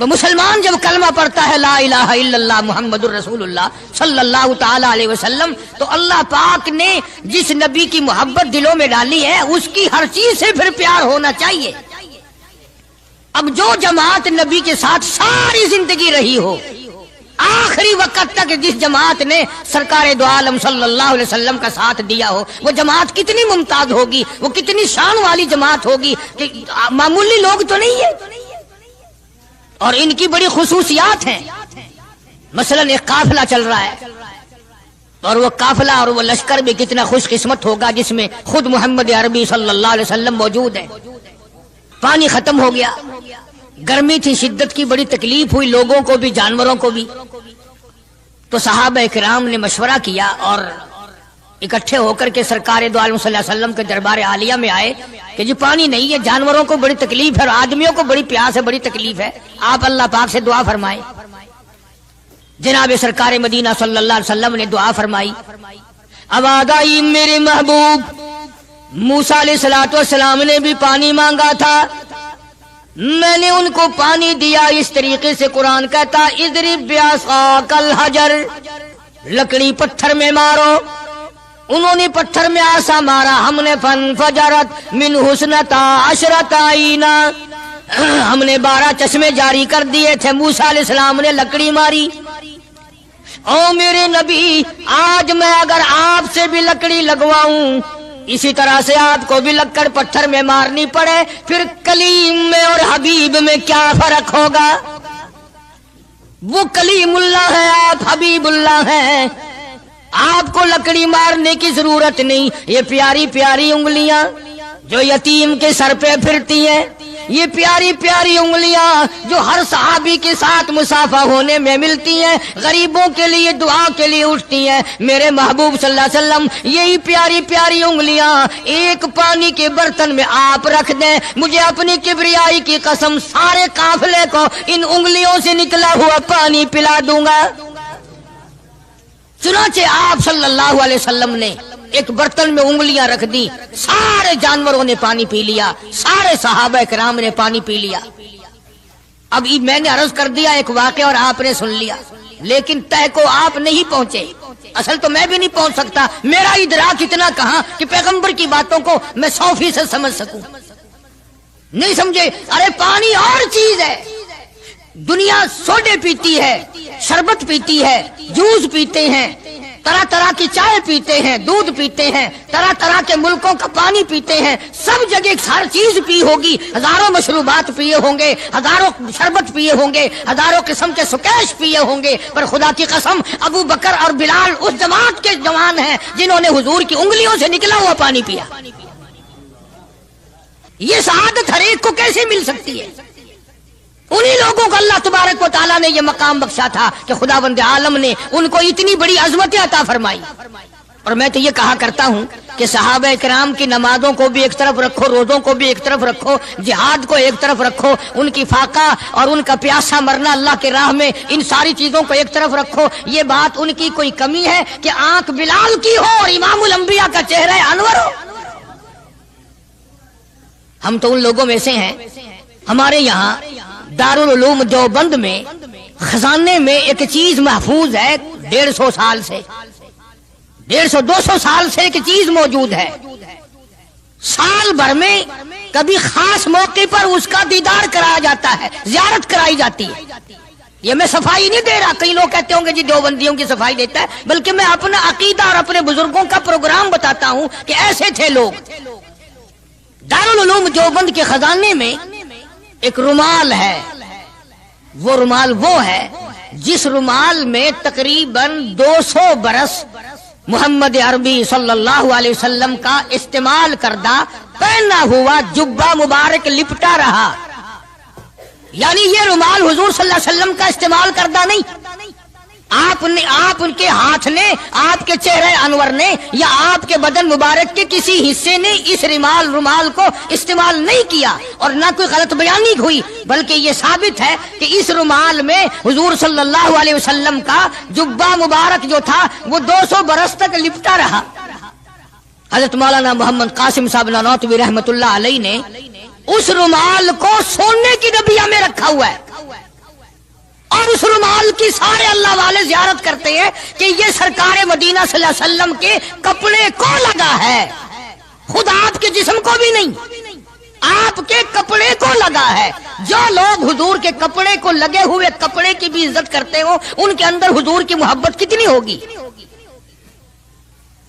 تو مسلمان جب کلمہ پڑھتا ہے لا الہ الا اللہ محمد الرسول اللہ صلی اللہ تعالی علیہ وسلم، تو اللہ پاک نے جس نبی کی محبت دلوں میں ڈالی ہے اس کی ہر چیز سے پھر پیار ہونا چاہیے۔ اب جو جماعت نبی کے ساتھ ساری زندگی رہی ہو، آخری وقت تک جس جماعت نے سرکار دو عالم صلی اللہ علیہ وسلم کا ساتھ دیا ہو، وہ جماعت کتنی ممتاز ہوگی، وہ کتنی شان والی جماعت ہوگی کہ معمولی لوگ تو نہیں ہے، اور ان کی بڑی خصوصیات ہیں۔ مثلا ایک قافلہ چل رہا ہے، اور وہ قافلہ اور وہ لشکر بھی کتنا خوش قسمت ہوگا جس میں خود محمد عربی صلی اللہ علیہ وسلم موجود ہے۔ پانی ختم ہو گیا، گرمی تھی، شدت کی بڑی تکلیف ہوئی لوگوں کو بھی جانوروں کو بھی، تو صحابہ کرام نے مشورہ کیا اور اکٹھے ہو کر کے سرکار دو عالم صلی اللہ علیہ وسلم کے دربار عالیہ میں آئے کہ جی پانی نہیں ہے، جانوروں کو بڑی تکلیف ہے اور آدمیوں کو بڑی پیاس ہے، بڑی تکلیف ہے، آپ اللہ پاک سے دعا فرمائیں۔ جناب سرکار مدینہ صلی اللہ علیہ وسلم نے دعا فرمائی۔ اب آگائی میرے محبوب موسیٰ علیہ السلام نے بھی پانی مانگا تھا، میں نے ان کو پانی دیا اس طریقے سے قرآن کہتا اضرب بعصاک الحجر، لکڑی پتھر میں مارو، انہوں نے پتھر میں آسا مارا، ہم نے فانفجرت من حسنتا عشرت عینا، ہم نے 12 چشمے جاری کر دیے تھے۔ موسیٰ علیہ السلام نے لکڑی ماری۔ او میرے نبی، آج میں اگر آپ سے بھی لکڑی لگواؤں، اسی طرح سے آپ کو بھی لکڑ پتھر میں مارنی پڑے، پھر کلیم میں اور حبیب میں کیا فرق ہوگا؟ وہ کلیم اللہ ہے، آپ حبیب اللہ ہیں، آپ کو لکڑی مارنے کی ضرورت نہیں۔ یہ پیاری پیاری انگلیاں جو یتیم کے سر پہ پھرتی ہیں، یہ پیاری پیاری انگلیاں جو ہر صحابی کے ساتھ مسافہ ہونے میں ملتی ہیں، غریبوں کے لیے دعا کے لیے اٹھتی ہیں، میرے محبوب صلی اللہ علیہ وسلم یہی پیاری پیاری انگلیاں ایک پانی کے برتن میں آپ رکھ دیں، مجھے اپنی کبریائی کی قسم سارے قافلے کو ان انگلیوں سے نکلا ہوا پانی پلا دوں گا۔ چنانچہ آپ صلی اللہ علیہ وسلم نے ایک برتن میں انگلیاں رکھ دی، سارے جانوروں نے پانی پی لیا، سارے صحابہ کرام نے پانی پی لیا۔ اب میں نے عرض کر دیا ایک واقعہ اور آپ نے سن لیا، لیکن تہ کو آپ نہیں پہنچے، اصل تو میں بھی نہیں پہنچ سکتا، میرا ادراک اتنا کہاں کہ پیغمبر کی باتوں کو میں 100% سمجھ سکوں، نہیں سمجھے؟ ارے پانی اور چیز ہے، دنیا سوڈے پیتی ہے، شربت پیتی ہے، جوس پیتے ہیں، طرح طرح کی چائے پیتے ہیں، دودھ پیتے ہیں، طرح طرح کے ملکوں کا پانی پیتے ہیں، سب جگہ ہر چیز پی ہوگی، ہزاروں مشروبات پیے ہوں گے، ہزاروں شربت پیے ہوں گے، ہزاروں قسم کے سکیش پیے ہوں گے، پر خدا کی قسم ابو بکر اور بلال اس جماعت کے جوان ہیں جنہوں نے حضور کی انگلیوں سے نکلا ہوا پانی پیا۔ یہ سعادت ہر ایک کو کیسے مل سکتی ہے؟ انہی لوگوں کو اللہ تبارک و تعالیٰ نے یہ مقام بخشا تھا کہ خداوند عالم نے ان کو اتنی بڑی عظمت عطا فرمائی۔ اور میں تو یہ کہا کرتا ہوں کہ صحابہ کرام کی نمازوں کو بھی ایک طرف رکھو، روزوں کو بھی ایک طرف رکھو، جہاد کو ایک طرف رکھو، ان کی فاقہ اور ان کا پیاسا مرنا اللہ کے راہ میں، ان ساری چیزوں کو ایک طرف رکھو۔ یہ بات ان کی کوئی کمی ہے کہ آنکھ بلال کی ہو اور امام الانبیاء کا چہرہ انور ہو؟ ہم تو ان لوگوں میں سے ہیں۔ ہمارے یہاں دارالعلوم دیوبند میں خزانے میں ایک چیز محفوظ ہے، 150 سال سے، 150-200 سال سے ایک چیز موجود ہے۔ سال بھر میں کبھی خاص موقع پر اس کا دیدار کرایا جاتا ہے، زیارت کرائی جاتی ہے۔ یہ میں صفائی نہیں دے رہا، کئی لوگ کہتے ہوں گے جی دیوبندیوں کی صفائی دیتا ہے، بلکہ میں اپنا عقیدہ اور اپنے بزرگوں کا پروگرام بتاتا ہوں کہ ایسے تھے لوگ۔ دارالعلوم دیوبند کے خزانے میں ایک رومال ہے، وہ رومال وہ ہے جس رومال میں تقریباً 200 برس محمد عربی صلی اللہ علیہ وسلم کا استعمال کردہ پہنا ہوا جبہ مبارک لپٹا رہا۔ یعنی یہ رومال حضور صلی اللہ علیہ وسلم کا استعمال کردہ نہیں، آپ ان کے ہاتھ نے، آپ کے چہرے انور نے یا آپ کے بدن مبارک کے کسی حصے نے اس رومال کو استعمال نہیں کیا، اور نہ کوئی غلط بیانی ہوئی، بلکہ یہ ثابت ہے کہ اس رومال میں حضور صلی اللہ علیہ وسلم کا جبہ مبارک جو تھا وہ 200 برس تک لپٹا رہا۔ حضرت مولانا محمد قاسم صاحب نانوتوی رحمت اللہ علیہ نے اس رومال کو سونے کی ڈبیا میں رکھا ہوا ہے، اور اس رومال کی سارے اللہ والے زیارت کرتے ہیں کہ یہ سرکار مدینہ صلی اللہ علیہ وسلم کے کپڑے کو لگا ہے، خود آپ کے جسم کو بھی نہیں، آپ کے کپڑے کو لگا ہے۔ جو لوگ حضور کے کپڑے کو لگے ہوئے کپڑے کی بھی عزت کرتے ہو، ان کے اندر حضور کی محبت کتنی ہوگی؟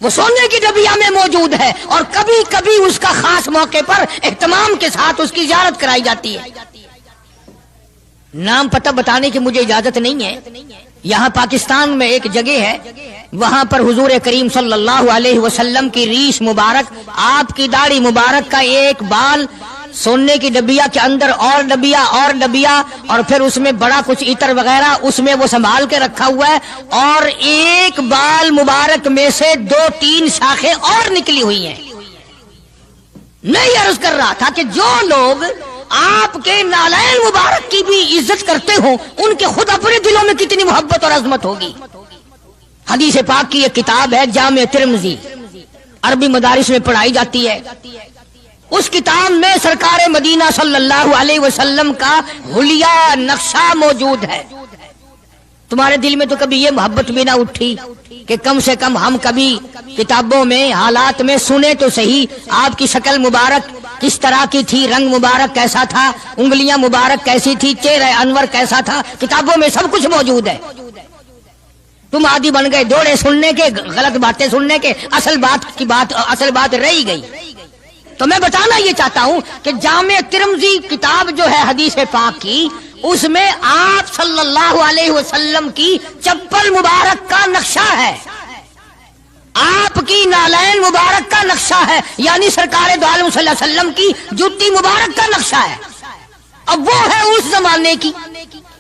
وہ سونے کی ڈبیا میں موجود ہے، اور کبھی کبھی اس کا خاص موقع پر اہتمام کے ساتھ اس کی زیارت کرائی جاتی ہے۔ نام پتہ بتانے کی مجھے اجازت نہیں ہے۔ یہاں پاکستان میں ایک جگہ ہے، وہاں پر حضور کریم صلی اللہ علیہ وسلم کی ریش مبارک، آپ کی داڑھی مبارک کا ایک بال سونے کی ڈبیا کے اندر اور ڈبیا اور پھر اس میں بڑا کچھ عطر وغیرہ اس میں وہ سنبھال کے رکھا ہوا ہے، اور ایک بال مبارک میں سے 2-3 شاخیں اور نکلی ہوئی ہیں۔ میں یہ عرض کر رہا تھا کہ جو لوگ آپ کے نالین مبارک کی بھی عزت کرتے ہوں، ان کے خود اپنے دلوں میں کتنی محبت اور عظمت ہوگی۔ حدیث پاک کی ایک کتاب ہے جامع ترمذی، عربی مدارس میں پڑھائی جاتی ہے۔ اس کتاب میں سرکار مدینہ صلی اللہ علیہ وسلم کا حلیہ نقشہ موجود ہے۔ تمہارے دل میں تو کبھی یہ محبت بھی نہ اٹھی کہ کم سے کم ہم کبھی کتابوں میں، حالات میں سنے تو صحیح، آپ کی شکل مبارک کس طرح کی تھی، رنگ مبارک کیسا تھا، انگلیاں مبارک کیسی تھی، چہرہ انور کیسا تھا، کتابوں میں سب کچھ موجود ہے۔ تم عادی بن گئے دوڑے سننے کے، غلط باتیں سننے کے، اصل بات رہی گئی۔ تو میں بتانا یہ چاہتا ہوں کہ جامع ترمذی کتاب جو ہے حدیث پاک کی، اس میں آپ صلی اللہ علیہ وسلم کی چپل مبارک کا نقشہ ہے، آپ کی نالین مبارک کا نقشہ ہے، یعنی سرکار دو عالم صلی اللہ علیہ وسلم کی جوتی مبارک کا نقشہ ہے۔ اب وہ ہے اس زمانے کی،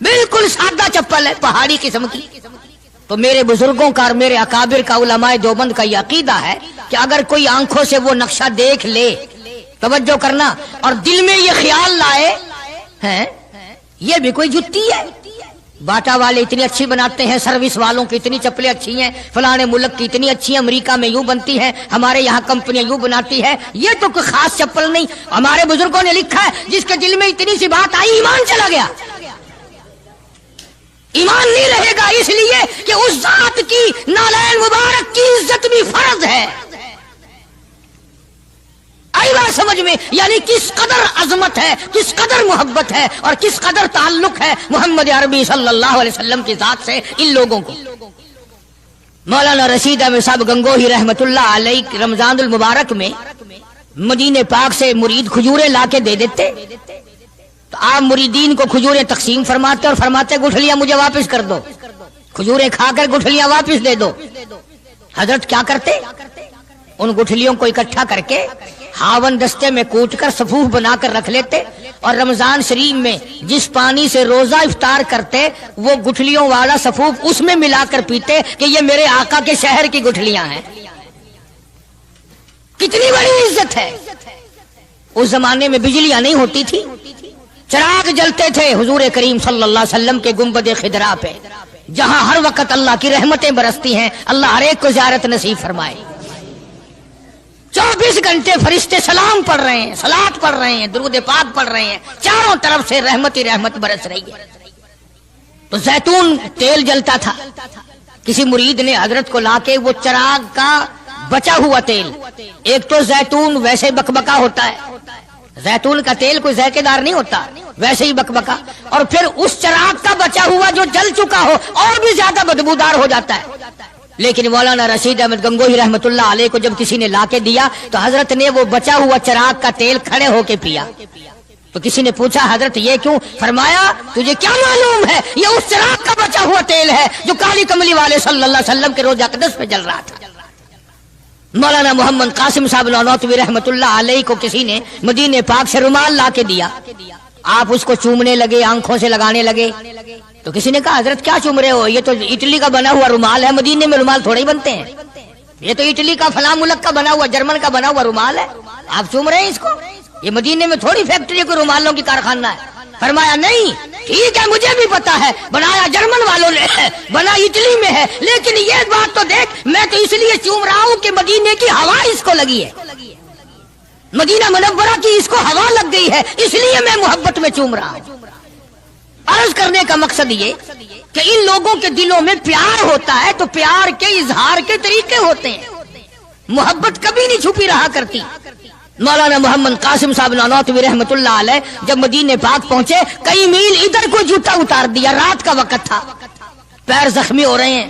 بالکل سادہ چپل ہے، پہاڑی قسم کی۔ تو میرے بزرگوں کا اور میرے اکابر کا، علماء دیوبند کا یہ عقیدہ ہے کہ اگر کوئی آنکھوں سے وہ نقشہ دیکھ لے، توجہ کرنا، اور دل میں یہ خیال لائے ہیں یہ بھی کوئی جتی ہے، باٹا والے اتنی اچھی بناتے ہیں، سروس والوں کی اتنی چپلیں اچھی ہیں، فلانے ملک کی اتنی اچھی ہیں، امریکہ میں یوں بنتی ہیں، ہمارے یہاں کمپنیاں یوں بناتی ہے، یہ تو کوئی خاص چپل نہیں۔ ہمارے بزرگوں نے لکھا ہے جس کے دل میں اتنی سی بات آئی ایمان چلا گیا، ایمان نہیں رہے گا، اس لیے کہ اس ذات کی نالین مبارک کی عزت بھی فرض ہے۔ آئی بات سمجھ میں؟ یعنی کس قدر عظمت ہے، کس قدر محبت ہے اور کس قدر تعلق ہے محمد عربی صلی اللہ علیہ وسلم کی ذات سے ان لوگوں کو۔ مولانا رشید احمد صاحب گنگوہی رحمت اللہ علیہ رمضان المبارک میں مدینے پاک سے مرید کھجوریں لا کے دے دیتے، تو آپ مریدین کو کھجوریں تقسیم فرماتے اور فرماتے گٹھلیاں مجھے واپس کر دو، کھجوریں کھا کر گٹھلیاں واپس دے دو۔ حضرت کیا کرتے؟ ان گٹھلیوں کو اکٹھا کر کے ہاون دستے میں کوٹ کر صفوف بنا کر رکھ لیتے، اور رمضان شریف میں جس پانی سے روزہ افطار کرتے وہ گٹھلیوں والا صفوف اس میں ملا کر پیتے کہ یہ میرے آقا کے شہر کی گٹھلیاں ہیں۔ کتنی بڑی عزت ہے۔ اس زمانے میں بجلیاں نہیں ہوتی تھی، چراغ جلتے تھے حضور کریم صلی اللہ علیہ وسلم کے گنبد خضرا پہ، جہاں ہر وقت اللہ کی رحمتیں برستی ہیں۔ اللہ ہر ایک کو زیارت نصیب فرمائے۔ 24 گھنٹے فرشتے سلام پڑھ رہے ہیں، صلات پڑھ رہے ہیں، درود پاک پڑھ رہے ہیں، چاروں طرف سے رحمت ہی رحمت برس رہی ہے۔ تو زیتون تیل جلتا تھا، کسی مرید نے حضرت کو لا کے وہ چراغ کا بچا ہوا تیل، ایک تو زیتون ویسے بکبکا ہوتا ہے، زیتون کا تیل کوئی ذائقے دار نہیں ہوتا، ویسے ہی بکبکا، اور پھر اس چراغ کا بچا ہوا جو جل چکا ہو اور بھی زیادہ بدبودار ہو جاتا ہے۔ لیکن مولانا رشید احمد گنگوہی رحمت اللہ علیہ کو جب کسی نے لا کے دیا تو حضرت نے وہ بچا ہوا چراغ کا تیل کھڑے ہو کے پیا۔ تو کسی نے پوچھا حضرت یہ کیوں؟ فرمایا تجھے کیا معلوم ہے، یہ اس چراغ کا بچا ہوا تیل ہے جو کالی کملی والے صلی اللہ علیہ وسلم کے روضہ اقدس پہ جل رہا تھا۔ مولانا محمد قاسم صاحب نانوتوی رحمت اللہ علیہ کو کسی نے مدینے پاک سے رومال لا کے دیا، آپ اس کو چومنے لگے، آنکھوں سے لگانے لگے، تو کسی نے کہا حضرت کیا چوم رہے ہو، یہ تو اٹلی کا بنا ہوا رومال ہے، مدینے میں رومال تھوڑے ہی بنتے ہیں، یہ تو اٹلی کا فلاں ملک کا بنا ہوا، جرمن کا بنا ہوا رومال ہے، آپ چوم رہے ہیں اس کو، یہ مدینے میں تھوڑی فیکٹری کو رومالوں کی کارخانہ ہے۔ فرمایا نہیں ٹھیک ہے مجھے بھی پتا ہے، بنایا جرمن والوں نے ہے، بنا اٹلی میں ہے، لیکن یہ بات تو دیکھ میں تو اس لیے چوم رہا ہوں کہ مدینے کی ہوا اس کو لگی ہے، مدینہ منورہ کی اس کو ہوا لگ گئی ہے، اس لیے میں محبت میں چوم رہا ہوں۔ عرض کرنے کا مقصد یہ کہ ان لوگوں کے دلوں میں پیار ہوتا ہے تو پیار کے اظہار کے طریقے ہوتے ہیں، محبت کبھی نہیں چھپی رہا کرتی۔ مولانا محمد قاسم صاحب نانوتوی رحمت اللہ علیہ جب مدینے پاک پہنچے کئی میل ادھر کو جوتا اتار دیا، رات کا وقت تھا، پیر زخمی ہو رہے ہیں،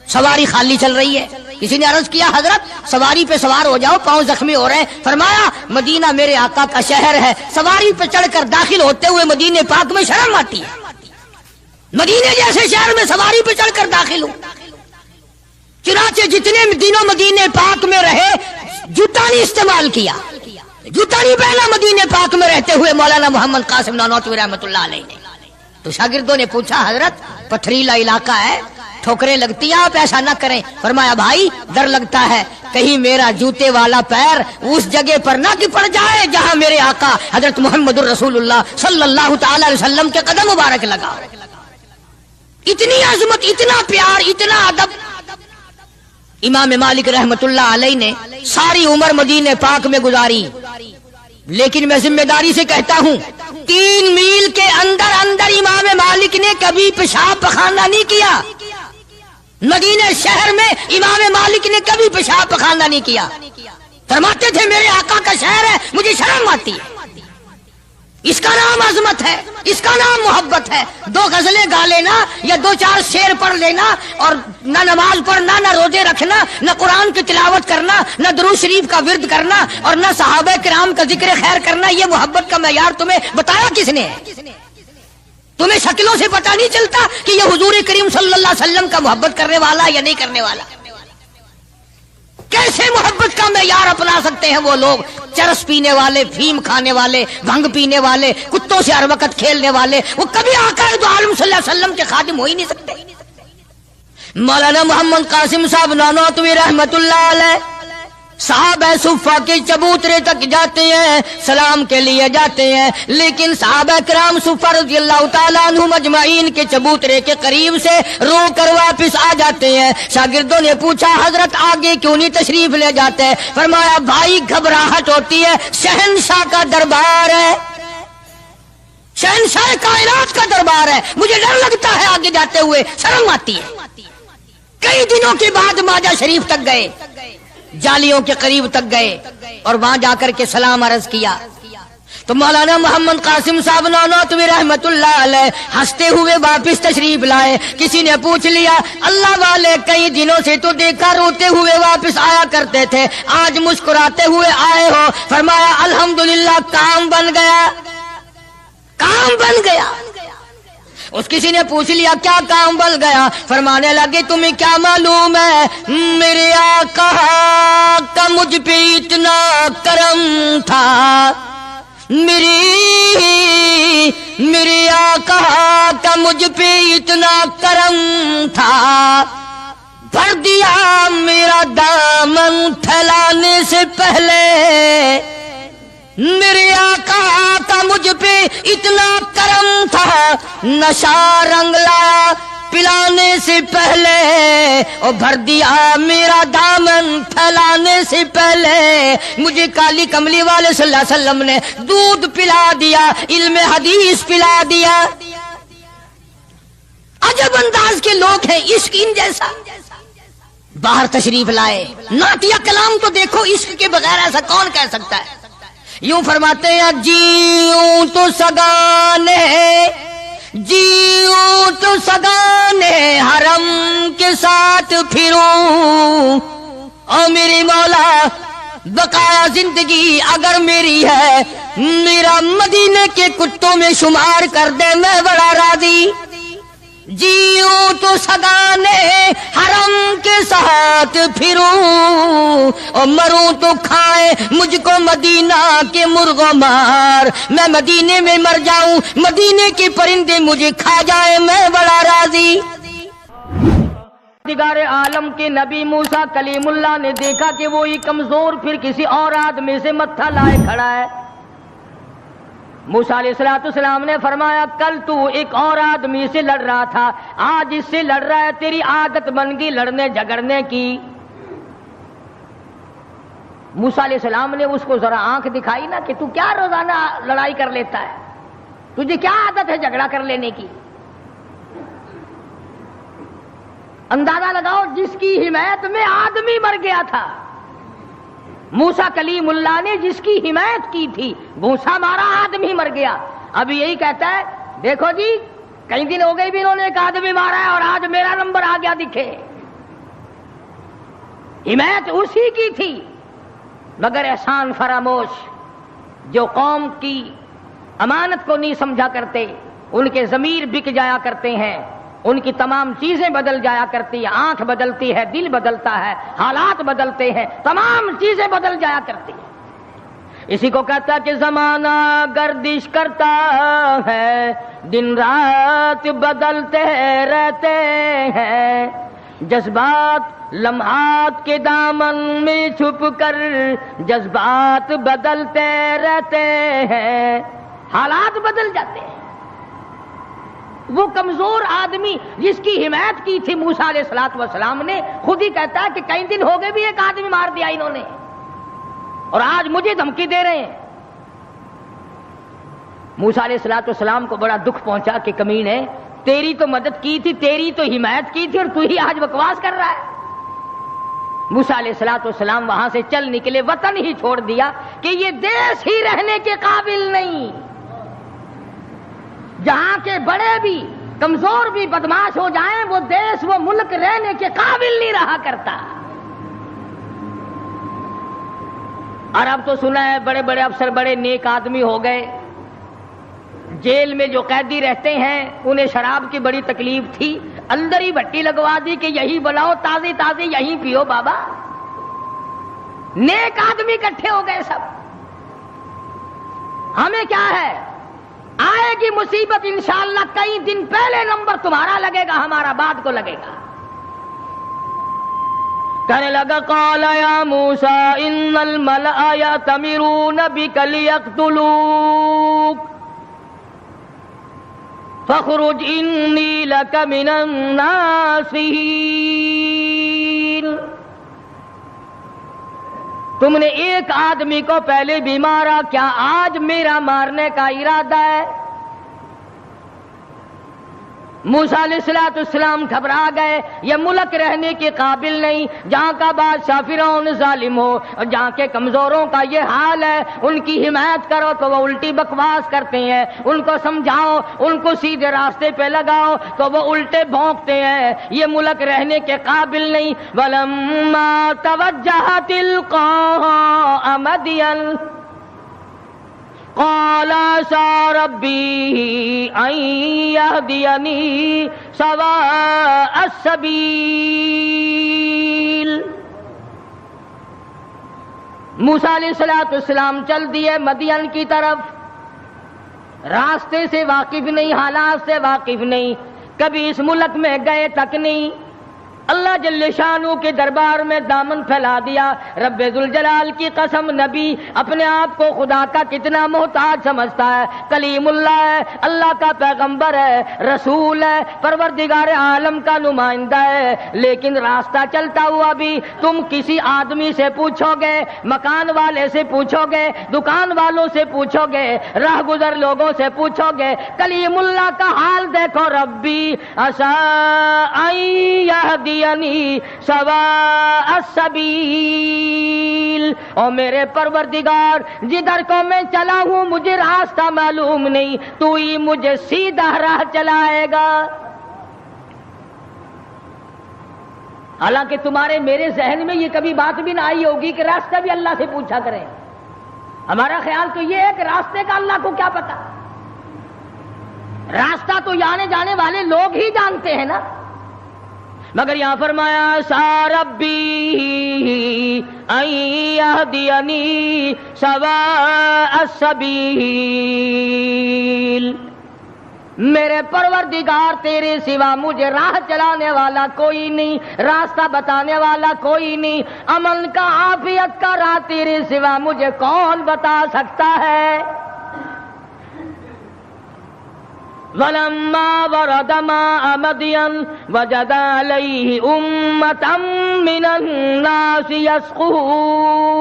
سواری خالی چل رہی ہے، کسی نے عرض کیا حضرت سواری پہ سوار ہو جاؤ، پاؤں زخمی ہو رہے ہیں، فرمایا مدینہ میرے آقا کا شہر ہے، سواری پہ چڑھ کر داخل ہوتے ہوئے مدینے پاک میں شرم آتی ہے، مدینے جیسے شہر میں سواری پہ چڑھ کر داخل ہوں۔ چنانچہ جتنے دنوں مدینے پاک میں رہے جوتا نہیں استعمال کیا، جوتا نہیں پہنا مدینے پاک میں رہتے ہوئے مولانا محمد قاسم نانوتوی رحمت اللہ علیہ نے۔ تو شاگردوں نے پوچھا حضرت پتھریلا علاقہ ہے، ٹھوکریں لگتی ہیں، آپ ایسا نہ کریں۔ فرمایا بھائی ڈر لگتا ہے کہیں میرا جوتے والا پیر اس جگہ پر نہ کہ پڑ جائے جہاں میرے آقا حضرت محمد الرسول اللہ صلی اللہ تعالی علیہ وسلم کے قدم مبارک لگا۔ اتنی عظمت، اتنا پیار، اتنا ادب۔ امام مالک رحمت اللہ علیہ نے ساری عمر مدینے پاک میں گزاری، لیکن میں ذمہ داری سے کہتا ہوں 3 میل کے اندر اندر امام مالک نے کبھی پیشاب پخانہ نہیں کیا، مدینہ شہر میں امام مالک نے کبھی پیشاب پخانہ نہیں کیا، فرماتے تھے میرے آقا کا شہر ہے مجھے شرم آتی ہے۔ اس کا نام عظمت ہے، اس کا نام محبت ہے۔ 2 غزلیں گا لینا یا 2-4 شعر پڑھ لینا اور نہ نماز پڑھنا، نہ روزے رکھنا، نہ قرآن کی تلاوت کرنا، نہ درود شریف کا ورد کرنا اور نہ صحابہ کرام کا ذکر خیر کرنا، یہ محبت کا معیار تمہیں بتایا کس نے ہے؟ تمہیں شکلوں سے پتہ نہیں چلتا کہ یہ حضور کریم صلی اللہ علیہ وسلم کا محبت کرنے والا یا نہیں کرنے والا؟ کیسے محبت کا معیار اپنا سکتے ہیں وہ لوگ، چرس پینے والے، فیم کھانے والے، بھنگ پینے والے، کتوں سے ہر وقت کھیلنے والے، وہ کبھی آقا دو عالم صلی اللہ علیہ وسلم کے خادم ہو ہی نہیں سکتے۔ مولانا محمد قاسم صاحب نانوتوی رحمت اللہ علیہ صحابہ صفہ کے چبوترے تک جاتے ہیں، سلام کے لیے جاتے ہیں، لیکن صحابہ کرام صفہ رضی اللہ تعالیٰ عنہم اجمعین کے چبوترے کے قریب سے رو کر واپس آ جاتے ہیں۔ شاگردوں نے پوچھا حضرت آگے کیوں نہیں تشریف لے جاتے؟ فرمایا بھائی گھبراہٹ ہوتی ہے، شہنشاہ کا دربار ہے، شہنشاہ کائنات کا دربار ہے، مجھے ڈر لگتا ہے آگے جاتے ہوئے، شرم آتی ہے۔ کئی دنوں کے بعد ماجہ شریف تک گئے، جالیوں کے قریب تک گئے اور وہاں جا کر کے سلام عرض کیا تو مولانا محمد قاسم صاحب نانوتوی رحمت اللہ علیہ ہنستے ہوئے واپس تشریف لائے۔ کسی نے پوچھ لیا اللہ والے کئی دنوں سے تو دیکھا روتے ہوئے واپس آیا کرتے تھے، آج مسکراتے ہوئے آئے ہو؟ فرمایا الحمدللہ کام بن گیا، کام بن گیا۔ اس کسی نے پوچھ لیا کیا کام بن گیا؟ فرمانے لگے تمہیں کیا معلوم ہے میرے آقا کا مجھ پہ اتنا کرم تھا، میرے آقا کا مجھ پہ اتنا کرم تھا، بھر دیا میرا دامن پھیلانے سے پہلے، میرے آقا کا مجھ پہ اتنا کرم تھا، نشہ رنگ لایا پلانے سے پہلے، اور بھر دیا میرا دامن پھیلانے سے پہلے، مجھے کالی کملی والے صلی اللہ علیہ وسلم نے دودھ پلا دیا، علم حدیث پلا دیا۔ عجب انداز کے لوگ ہیں، عشق ان جیسا۔ باہر تشریف لائے، نعتیہ کلام تو دیکھو، عشق کے بغیر ایسا کون کہہ سکتا ہے؟ یوں فرماتے ہیں جیوں تو سگانے، جیوں تو سگانے حرم کے ساتھ پھروں، او میرے مولا بقایا زندگی اگر میری ہے، میرا مدینے کے کتوں میں شمار کر دے، میں بڑا راضی۔ جیوں تو سگانے حرم کے ساتھ پھروں، اور مروں تو کھائے مجھ کو مدینہ کے مرغ و مار، میں مدینے میں مر جاؤں، مدینے کے پرندے مجھے کھا جائے، میں بڑا راضی۔ دیگار عالم کے نبی موسیٰ کلیم اللہ نے دیکھا کہ وہی کمزور پھر کسی اور آدمی سے متھا لائے کھڑا ہے۔ موسیٰ علیہ السلام نے فرمایا کل تو ایک اور آدمی سے لڑ رہا تھا، آج اس سے لڑ رہا ہے، تیری عادت بن گئی لڑنے جھگڑنے کی۔ موسیٰ علیہ السلام نے اس کو ذرا آنکھ دکھائی نا کہ تو کیا روزانہ لڑائی کر لیتا ہے، تجھے کیا عادت ہے جھگڑا کر لینے کی؟ اندازہ لگاؤ جس کی حمایت میں آدمی مر گیا تھا، موسیٰ کلیم اللہ نے جس کی حمایت کی تھی، گھونسا مارا آدمی مر گیا۔ اب یہی کہتا ہے دیکھو جی کئی دن ہو گئے بھی انہوں نے ایک آدمی مارا ہے اور آج میرا نمبر آ گیا دکھے۔ حمایت اسی کی تھی، مگر احسان فراموش جو قوم کی امانت کو نہیں سمجھا کرتے، ان کے ضمیر بک جایا کرتے ہیں، ان کی تمام چیزیں بدل جایا کرتی ہیں، آنکھ بدلتی ہے، دل بدلتا ہے، حالات بدلتے ہیں، تمام چیزیں بدل جایا کرتی ہیں۔ اسی کو کہتا کہ زمانہ گردش کرتا ہے، دن رات بدلتے رہتے ہیں، جذبات لمحات کے دامن میں چھپ کر جذبات بدلتے رہتے ہیں، حالات بدل جاتے ہیں۔ وہ کمزور آدمی جس کی حمایت کی تھی موسیٰ علیہ السلام نے، خود ہی کہتا ہے کہ کئی دن ہو گئے بھی ایک آدمی مار دیا انہوں نے، اور آج مجھے دھمکی دے رہے ہیں۔ موسیٰ علیہ السلام کو بڑا دکھ پہنچا کہ کمینے، تیری تو مدد کی تھی، تیری تو حمایت کی تھی، اور تو ہی آج بکواس کر رہا ہے۔ موسیٰ علیہ السلام وہاں سے چل نکلے، وطن ہی چھوڑ دیا کہ یہ دیش ہی رہنے کے قابل نہیں، جہاں کے بڑے بھی کمزور بھی بدماش ہو جائیں، وہ دیش وہ ملک رہنے کے قابل نہیں رہا کرتا۔ اور اب تو سنا ہے بڑے بڑے افسر بڑے نیک آدمی ہو گئے، جیل میں جو قیدی رہتے ہیں انہیں شراب کی بڑی تکلیف تھی، اندر ہی بھٹی لگوا دی کہ یہی بلاؤ تازی تازی یہی پیو بابا۔ نیک آدمی اکٹھے ہو گئے سب۔ ہمیں کیا ہے، آئے گی مصیبت انشاءاللہ کئی دن پہلے نمبر تمہارا لگے گا، ہمارا بعد کو لگے گا۔ کہنے لگا قال یا موسیٰ ان الملأ یأتمرون بک لیقتلوک فاخرج انی لک من الناصحین۔ تم نے ایک آدمی کو پہلے بھی مارا، کیا آج میرا مارنے کا ارادہ ہے؟ موسیٰ علیہ السلام گھبرا گئے، یہ ملک رہنے کے قابل نہیں، جہاں کا بادشاہ فرعون ظالم ہو اور جہاں کے کمزوروں کا یہ حال ہے، ان کی حمایت کرو تو وہ الٹی بکواس کرتے ہیں، ان کو سمجھاؤ، ان کو سیدھے راستے پہ لگاؤ تو وہ الٹے بھونکتے ہیں، یہ ملک رہنے کے قابل نہیں۔ وَلَمَّا تَوَجَّهَ تِلْقَاءَ مَدْيَنَ قال عسى ربي أن يهديني سواء السبيل۔ موسیٰ علیہ السلام چل دیے مدین کی طرف، راستے سے واقف نہیں، حالات سے واقف نہیں، کبھی اس ملک میں گئے تک نہیں، اللہ جل شانہ کے دربار میں دامن پھیلا دیا۔ رب ذوالجلال کی قسم، نبی اپنے آپ کو خدا کا کتنا محتاج سمجھتا ہے، کلیم اللہ ہے، اللہ کا پیغمبر ہے، رسول ہے، پروردگار عالم کا نمائندہ ہے، لیکن راستہ چلتا ہوا بھی تم کسی آدمی سے پوچھو گے، مکان والے سے پوچھو گے، دکان والوں سے پوچھو گے، راہ گزر لوگوں سے پوچھو گے، کلیم اللہ کا حال دیکھو، ربی عسیٰ ان یہدی سواء السبیل، اور میرے پروردگار جدھر کو میں چلا ہوں مجھے راستہ معلوم نہیں، تو ہی مجھے سیدھا راہ چلائے گا۔ حالانکہ تمہارے میرے ذہن میں یہ کبھی بات بھی نہ آئی ہوگی کہ راستہ بھی اللہ سے پوچھا کریں، ہمارا خیال تو یہ ہے کہ راستے کا اللہ کو کیا پتا، راستہ تو آنے جانے والے لوگ ہی جانتے ہیں نا، مگر یہاں فرمایا عسیٰ ربی ان یہدینی سواء السبیل، میرے پروردگار تیرے سوا مجھے راہ چلانے والا کوئی نہیں، راستہ بتانے والا کوئی نہیں، امن کا عافیت کا راہ تیرے سوا مجھے کون بتا سکتا ہے۔ وَلَمَّا وَرَدَ مَاءَ مَدْيَنَ وَجَدَ عَلَيْهِ أُمَّةً مِّنَ النَّاسِ يَسْقُونَ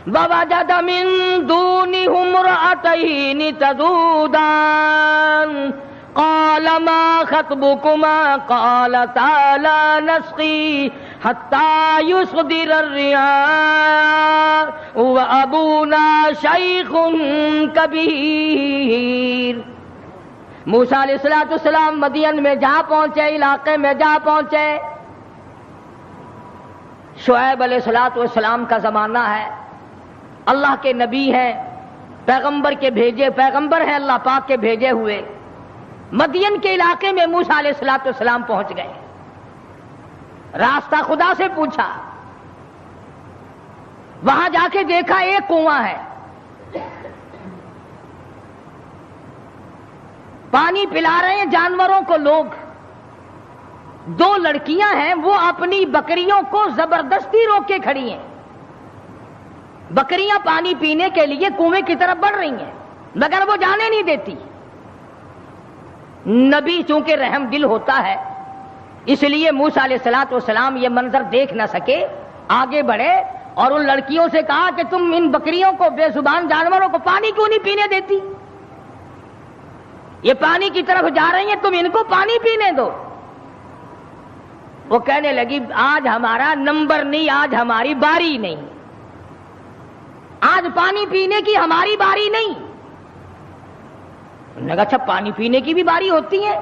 وَوَجَدَ مِن دُونِهُمْ امْرَأَتَيْنِ تَذُودَانِ قَالَ مَا خَطْبُكُمَا قَالَتَا لَا نَسْقِي حَتَّى يُصْدِرَ الرِّعَاءُ وَأَبُونَا شَيْخٌ کبیر۔ موسیٰ علیہ السلام مدین میں جا پہنچے، علاقے میں جا پہنچے، شعیب علیہ السلام کا زمانہ ہے، اللہ کے نبی ہیں، پیغمبر ہیں اللہ پاک کے بھیجے ہوئے، مدین کے علاقے میں موسیٰ علیہ السلام پہنچ گئے، راستہ خدا سے پوچھا، وہاں جا کے دیکھا ایک کنواں ہے، پانی پلا رہے ہیں جانوروں کو لوگ، دو لڑکیاں ہیں وہ اپنی بکریوں کو زبردستی روک کے کھڑی ہیں، بکریاں پانی پینے کے لیے کنویں کی طرف بڑھ رہی ہیں مگر وہ جانے نہیں دیتی۔ نبی چونکہ رحم دل ہوتا ہے اس لیے موسیٰ علیہ السلام یہ منظر دیکھ نہ سکے، آگے بڑھے اور ان لڑکیوں سے کہا کہ تم ان بکریوں کو، بے زبان جانوروں کو پانی کیوں نہیں پینے دیتی؟ یہ پانی کی طرف جا رہی ہیں، تم ان کو پانی پینے دو۔ وہ کہنے لگی آج ہمارا نمبر نہیں، آج ہماری باری نہیں، آج پانی پینے کی ہماری باری نہیں۔ انہوں نے کہا اچھا پانی پینے کی بھی باری ہوتی ہے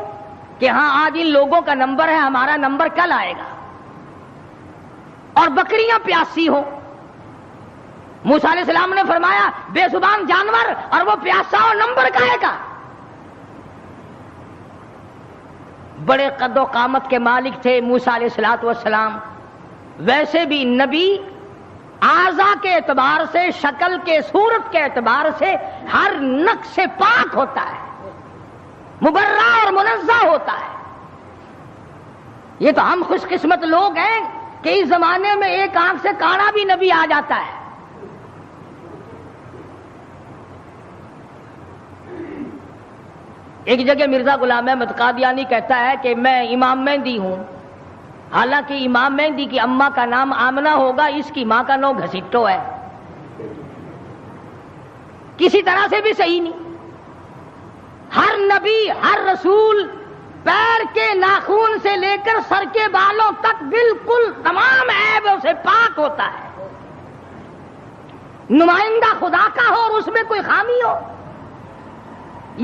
کہ ہاں آج ان لوگوں کا نمبر ہے، ہمارا نمبر کل آئے گا، اور بکریاں پیاسی ہوں۔ موسیٰ علیہ السلام نے فرمایا بے زبان جانور اور وہ پیاسا ہو، نمبر کہے گا؟ بڑے قد و قامت کے مالک تھے موسیٰ علیہ السلام، ویسے بھی نبی اعضاء کے اعتبار سے، شکل کے، صورت کے اعتبار سے ہر نقص سے پاک ہوتا ہے، مبرہ اور منزہ ہوتا ہے۔ یہ تو ہم خوش قسمت لوگ ہیں کہ اس زمانے میں ایک آنکھ سے کانا بھی نبی آ جاتا ہے۔ ایک جگہ مرزا غلام احمد قادیانی کہتا ہے کہ میں امام مہدی ہوں، حالانکہ امام مہدی کی اماں کا نام آمنہ ہوگا، اس کی ماں کا نام گھسٹو ہے، کسی طرح سے بھی صحیح نہیں۔ ہر ہر نبی ہر رسول پیر کے ناخون سے لے کر سر کے بالوں تک بالکل تمام عیبوں سے پاک ہوتا ہے. نمائندہ خدا کا ہو اور اس میں کوئی خامی ہو.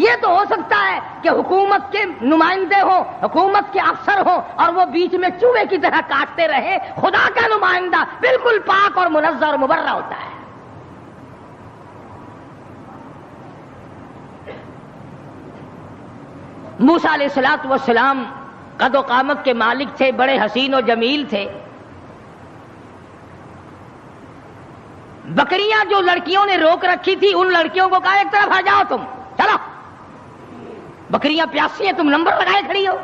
یہ تو ہو سکتا ہے کہ حکومت کے نمائندے ہوں، حکومت کے افسر ہوں اور وہ بیچ میں چوہے کی طرح کاٹتے رہے. خدا کا نمائندہ بالکل پاک اور منزہ اور مبرہ ہوتا ہے. موسیٰ علیہ السلام قد و قامت کے مالک تھے، بڑے حسین و جمیل تھے. بکریاں جو لڑکیوں نے روک رکھی تھی ان لڑکیوں کو کہا ایک طرف ہٹ جاؤ، تم چلو، بکریاں پیاسی ہیں، تم نمبر لگائے کھڑی ہو.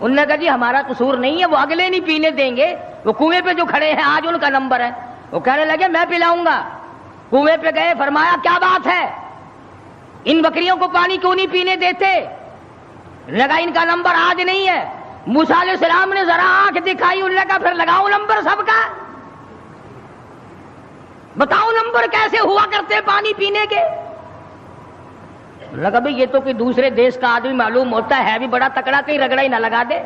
انہوں نے کہا جی ہمارا قصور نہیں ہے، وہ اگلے نہیں پینے دیں گے، وہ کنویں پہ جو کھڑے ہیں آج ان کا نمبر ہے. وہ کہنے لگے میں پلاؤں گا. کنویں پہ گئے، فرمایا کیا بات ہے، ان بکریوں کو پانی کیوں نہیں پینے دیتے؟ لگا ان کا نمبر آج نہیں ہے. موسیٰ علیہ السلام نے ذرا آنکھ دکھائی، انہوں نے کہا پھر لگاؤ نمبر سب کا، بتاؤ نمبر کیسے ہوا کرتے پانی پینے کے. لگا بھئی یہ تو کہ دوسرے دیش کا آدمی معلوم ہوتا ہے بھی بڑا تکڑا، کہیں رگڑا ہی نہ لگا دے.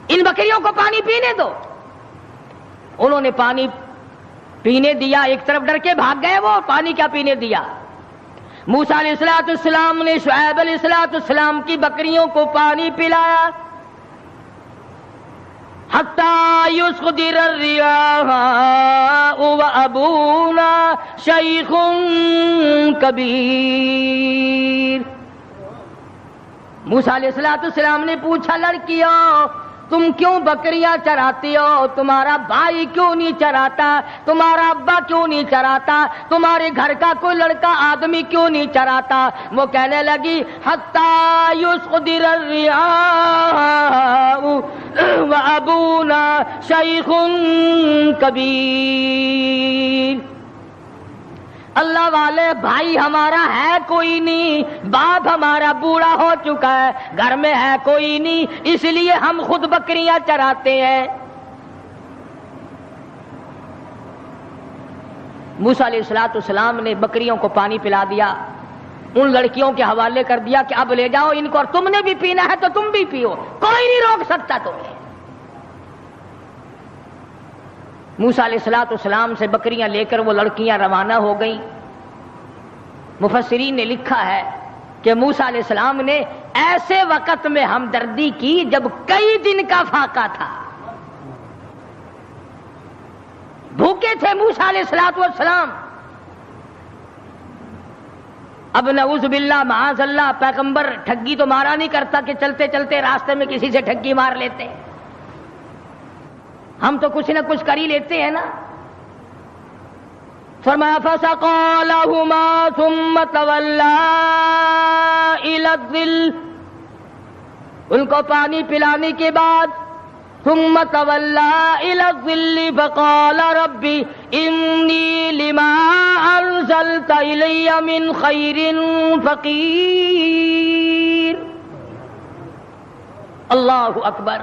ان بکریوں کو پانی پینے دو. انہوں نے پانی پینے دیا، ایک طرف ڈر کے بھاگ گئے. وہ پانی کیا پینے دیا؟ موسیٰ علیہ السلام نے شعیب علیہ السلام کی بکریوں کو پانی پلایا. حتیٰ یصدر الریاح وابونا شیخ کبیر. موسیٰ علیہ السلام نے پوچھا لڑکیوں تم کیوں بکریاں چراتی ہو؟ تمہارا بھائی کیوں نہیں چراتا؟ تمہارا ابا کیوں نہیں چراتا؟ تمہارے گھر کا کوئی لڑکا آدمی کیوں نہیں چراتا؟ وہ کہنے لگی حتیٰ یصدر الریاح وابونا شیخ کبیر. اللہ والے بھائی ہمارا ہے کوئی نہیں، باپ ہمارا بوڑھا ہو چکا ہے، گھر میں ہے کوئی نہیں، اس لیے ہم خود بکریاں چراتے ہیں. موسیٰ علیہ السلام نے بکریوں کو پانی پلا دیا، ان لڑکیوں کے حوالے کر دیا کہ اب لے جاؤ ان کو، اور تم نے بھی پینا ہے تو تم بھی پیو، کوئی نہیں روک سکتا تمہیں. موسیٰ علیہ السلام سے بکریاں لے کر وہ لڑکیاں روانہ ہو گئیں. مفسرین نے لکھا ہے کہ موسیٰ علیہ السلام نے ایسے وقت میں ہمدردی کی جب کئی دن کا فاقہ تھا. بھوکے تھے موسیٰ علیہ السلام. اب نعوذ باللہ معاذ اللہ پیغمبر ٹھگی تو مارا نہیں کرتا کہ چلتے چلتے راستے میں کسی سے ٹھگی مار لیتے. ہم تو کچھ نہ کچھ کر ہی لیتے ہیں نا. فرمایا فسقى لهما ثم تولى الى الظل. ان کو پانی پلانے کے بعد ثم تولى الى الظل فقال رب انی لما انزلت الی من خیر فقیر. اللہ اکبر.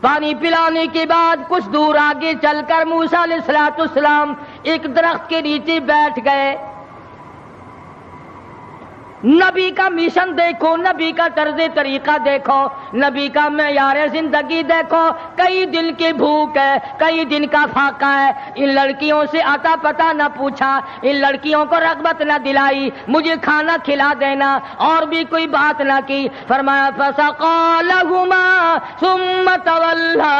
پانی پلانے کے بعد کچھ دور آگے چل کر موسیٰ علیہ السلام ایک درخت کے نیچے بیٹھ گئے. نبی کا مشن دیکھو، نبی کا طرز طریقہ دیکھو، نبی کا معیار زندگی دیکھو. کئی دن کی بھوک ہے، کئی دن کا فاقہ ہے. ان لڑکیوں سے آتا پتہ نہ پوچھا، ان لڑکیوں کو رغبت نہ دلائی مجھے کھانا کھلا دینا، اور بھی کوئی بات نہ کی. فرمایا فسقى لهما ثم تولى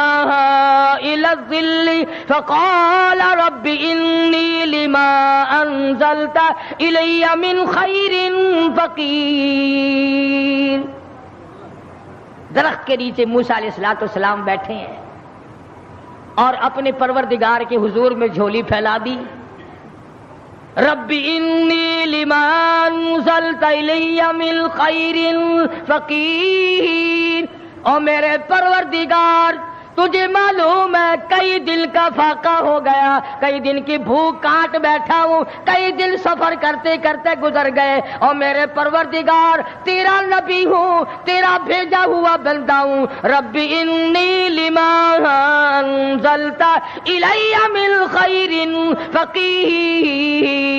الى الظل فقال رب انی لما انزلت الی من خیر فقیر. درخت کے نیچے موسیٰ علیہ السلام بیٹھے ہیں اور اپنے پروردگار کے حضور میں جھولی پھیلا دی. رب انی لما انزلت الی من خیر فقیر. او میرے پروردگار تجھے معلوم ہے کئی دن کا فاقہ ہو گیا، کئی دن کی بھوک کاٹ بیٹھا ہوں، کئی دن سفر کرتے کرتے گزر گئے. اور میرے پروردگار تیرا نبی ہوں، تیرا بھیجا ہوا بندہ ہوں. رب انی لما انزلت الی من خیر فقیر.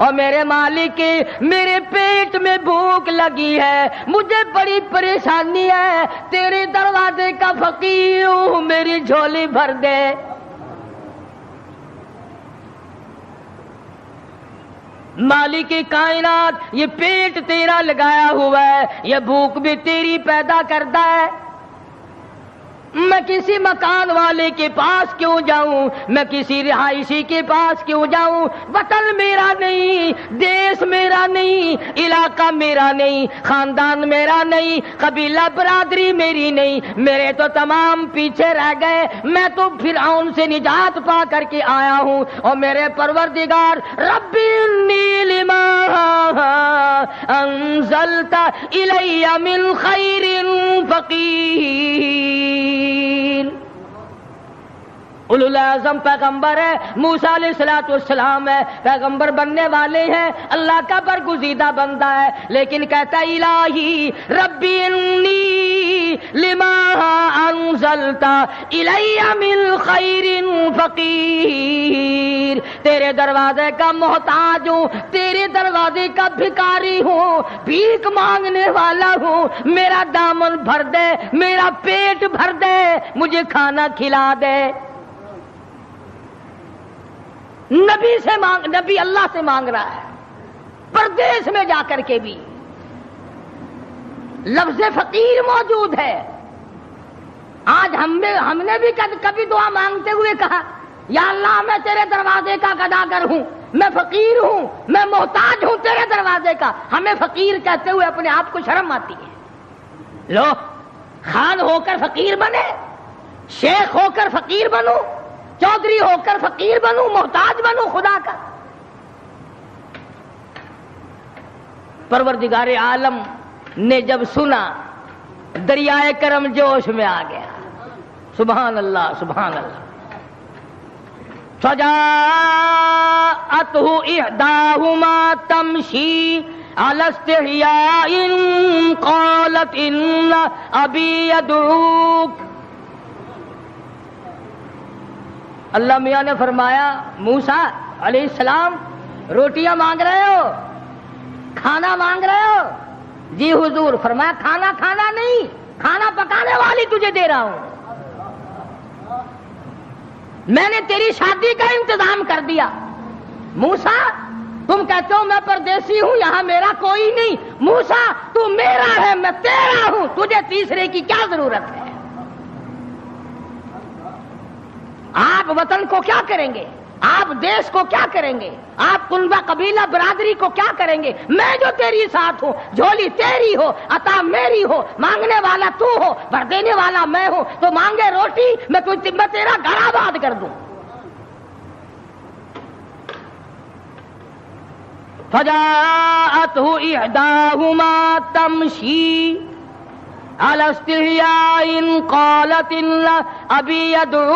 اور میرے مالک میرے پیٹ میں بھوک لگی ہے، مجھے بڑی پریشانی ہے، تیرے دروازے کا فقیر ہوں، میری جھولی بھر دے۔ مالک کائنات یہ پیٹ تیرا لگایا ہوا ہے، یہ بھوک بھی تیری پیدا کرتا ہے، میں کسی مکان والے کے پاس کیوں جاؤں، میں کسی رہائشی کے پاس کیوں جاؤں؟ وطن میرا نہیں، دیش میرا نہیں، علاقہ میرا نہیں، خاندان میرا نہیں، قبیلہ برادری میری نہیں، میرے تو تمام پیچھے رہ گئے، میں تو فرعون سے نجات پا کر کے آیا ہوں، اور میرے پروردگار ربی انی لما انزلت الی من خیر فقیر۔ اولو العزم پیغمبر ہے، موسیٰ علیہ السلام ہے، پیغمبر بننے والے ہیں، اللہ کا برگزیدہ بندہ ہے، لیکن کہتا ہے الہی ربی انی لما انزلت الی من خیر فقیر، تیرے دروازے کا محتاج ہوں، تیرے دروازے کا بھکاری ہوں، بھیک مانگنے والا ہوں، میرا دامن بھر دے، میرا پیٹ بھر دے، مجھے کھانا کھلا دے۔ نبی سے مانگ، نبی اللہ سے مانگ رہا ہے، پردیس میں جا کر کے بھی لفظ فقیر موجود ہے۔ آج ہم نے بھی کبھی دعا مانگتے ہوئے کہا یا اللہ میں تیرے دروازے کا گداگر ہوں، میں فقیر ہوں، میں محتاج ہوں تیرے دروازے کا۔ ہمیں فقیر کہتے ہوئے اپنے آپ کو شرم آتی ہے۔ لو خان ہو کر فقیر بنے، شیخ ہو کر فقیر بنو، چودھری ہو کر فقیر بنوں، محتاج بنوں خدا کا۔ پروردگار عالم نے جب سنا دریائے کرم جوش میں آ گیا، سبحان اللہ سبحان اللہ۔ فجاءته إحداهما تمشي على استحياء قالت إن أبي يدعوك۔ اللہ میاں نے فرمایا موسیٰ علیہ السلام روٹیاں مانگ رہے ہو، کھانا مانگ رہے ہو؟ جی حضور۔ فرمایا کھانا کھانا نہیں، کھانا پکانے والی تجھے دے رہا ہوں، میں نے تیری شادی کا انتظام کر دیا۔ موسیٰ تم کہتے ہو میں پردیسی ہوں، یہاں میرا کوئی نہیں، موسیٰ تو میرا ہے، میں تیرا ہوں، تجھے تیسرے کی کیا ضرورت ہے؟ آپ وطن کو کیا کریں گے؟ آپ دیش کو کیا کریں گے؟ آپ کنبہ قبیلہ برادری کو کیا کریں گے؟ میں جو تیری ساتھ ہوں، جھولی تیری ہو، عطا میری ہو، مانگنے والا تو ہو، بھر دینے والا میں ہوں، تو مانگے روٹی میں تیرا گھر آباد کر دوں۔ فجاءته إحداهما تمشي على استحياء قالت إن أبي يدعو